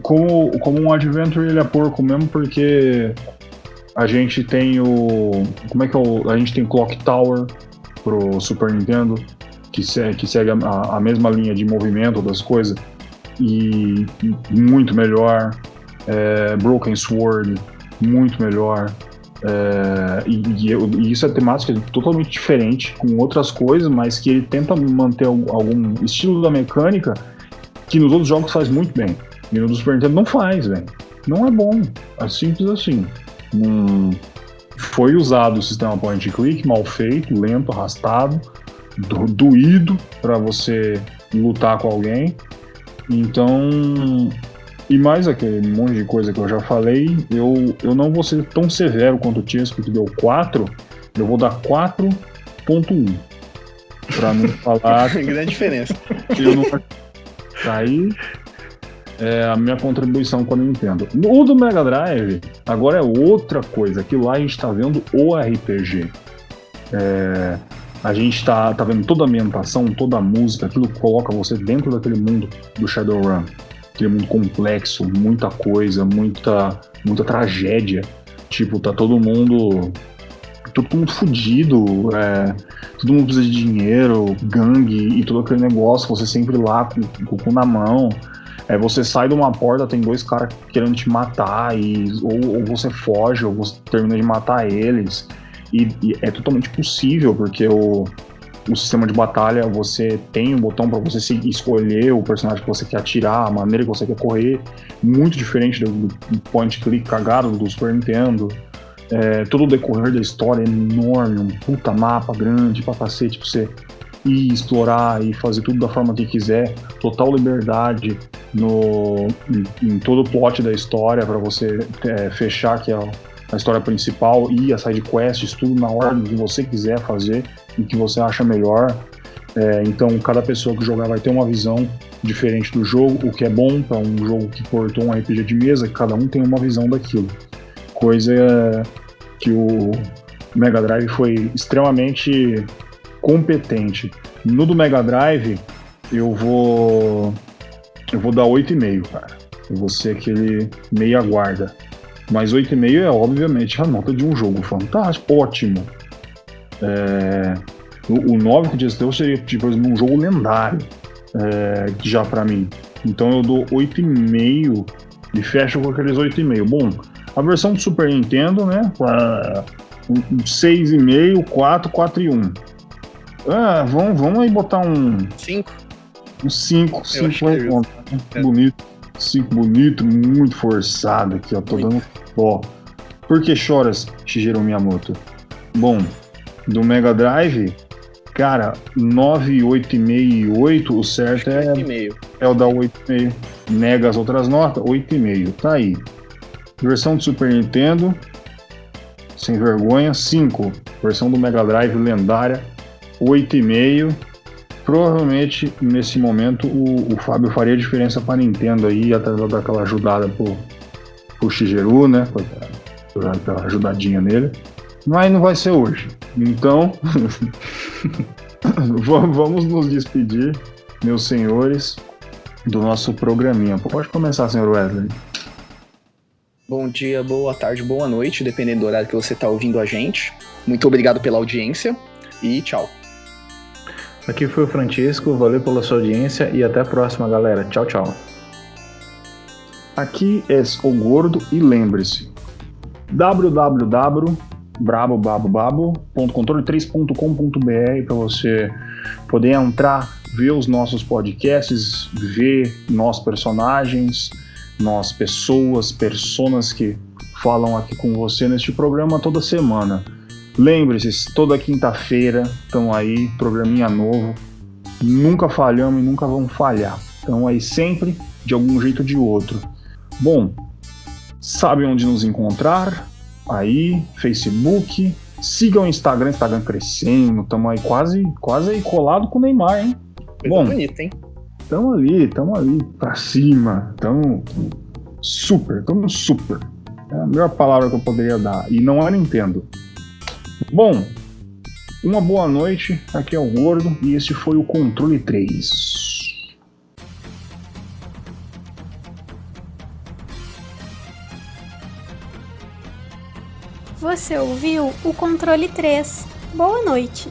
Como um Adventure, ele é porco mesmo, porque a gente tem a gente tem Clock Tower pro Super Nintendo, que segue a mesma linha de movimento das coisas, e muito melhor. Broken Sword, muito melhor. E isso é temática totalmente diferente, com outras coisas, mas que ele tenta manter algum estilo da mecânica que nos outros jogos faz muito bem. E no do Super Nintendo não faz, velho. Não é bom. É simples assim. Foi usado o sistema point and click, mal feito, lento, arrastado, doído pra você lutar com alguém. Então... E mais aquele monte de coisa que eu já falei, eu não vou ser tão severo quanto o Tiesco, que deu 4, eu vou dar 4.1. Pra não falar... Grande diferença. Eu não... Aí é a minha contribuição com a Nintendo. O do Mega Drive, agora é outra coisa, que lá a gente tá vendo o RPG. A gente tá vendo toda a ambientação, toda a música, aquilo que coloca você dentro daquele mundo do Shadowrun. Aquele mundo complexo, muita coisa, muita tragédia. Tipo, tá todo mundo fudido, todo mundo precisa de dinheiro, gangue e todo aquele negócio, você sempre lá com o cu na mão. Você sai de uma porta, tem 2 caras querendo te matar, ou você foge, ou você termina de matar eles. E é totalmente possível, porque o sistema de batalha, você tem um botão para você escolher o personagem que você quer atirar, a maneira que você quer correr, muito diferente do point click cagado do Super Nintendo. Todo o decorrer da história é enorme, um puta mapa grande pra cacete pra você ir explorar e fazer tudo da forma que quiser, total liberdade em todo o plot da história para você fechar que é a história principal e as side quests, tudo na ordem que você quiser fazer e que você acha melhor. Então cada pessoa que jogar vai ter uma visão diferente do jogo, o que é bom para um jogo que portou um RPG de mesa, que cada um tem uma visão daquilo. Coisa que o Mega Drive foi extremamente competente. No do Mega Drive eu vou dar 8,5, cara. Eu vou ser aquele meia guarda. Mas 8,5 é obviamente a nota de um jogo fantástico, ótimo. O 9 que disse seria, por exemplo, um jogo lendário, já pra mim. Então eu dou 8,5 e fecho com aqueles 8,5. Bom, a versão do Super Nintendo, né, Um 6,5, 4, 4 e 1. Ah, vamos aí botar um 5? 5. 5 achei é bom. Bonito. 5 bonito, muito forçado aqui, ó. Tô dando ó. Por que choras, Shigeru Miyamoto? Bom, do Mega Drive, cara, 9, 8,5 e 8, o certo é o da 8,5. Nega as outras notas, 8,5. Tá aí. Versão do Super Nintendo, sem vergonha, 5. Versão do Mega Drive lendária, 8,5. Provavelmente, nesse momento, o Fábio faria diferença para Nintendo aí, até dar aquela ajudada pro Shigeru, né? Aquela ajudadinha nele. Mas não vai ser hoje. Então, vamos nos despedir, meus senhores, do nosso programinha. Pode começar, senhor Wesley. Bom dia, boa tarde, boa noite, dependendo do horário que você está ouvindo a gente. Muito obrigado pela audiência e tchau. Aqui foi o Francisco, valeu pela sua audiência e até a próxima, galera. Tchau, tchau. Aqui é o Gordo e lembre-se, www.brabobabobabo.controle3.com.br para você poder entrar, ver os nossos podcasts, ver nossos personagens, nós pessoas, personas que falam aqui com você neste programa toda semana. Lembre-se, toda quinta-feira estão aí, programinha novo. Nunca falhamos e nunca vamos falhar. Estão aí sempre, de algum jeito ou de outro. Bom, sabe onde nos encontrar? Aí, Facebook. Siga o Instagram crescendo. Estamos aí quase aí colado com o Neymar, hein? Coisa bonita, hein? Estamos ali, pra cima. Estamos super. É a melhor palavra que eu poderia dar. E não é Nintendo. Bom, uma boa noite, aqui é o Gordo e este foi o Controle 3. Você ouviu o Controle 3. Boa noite.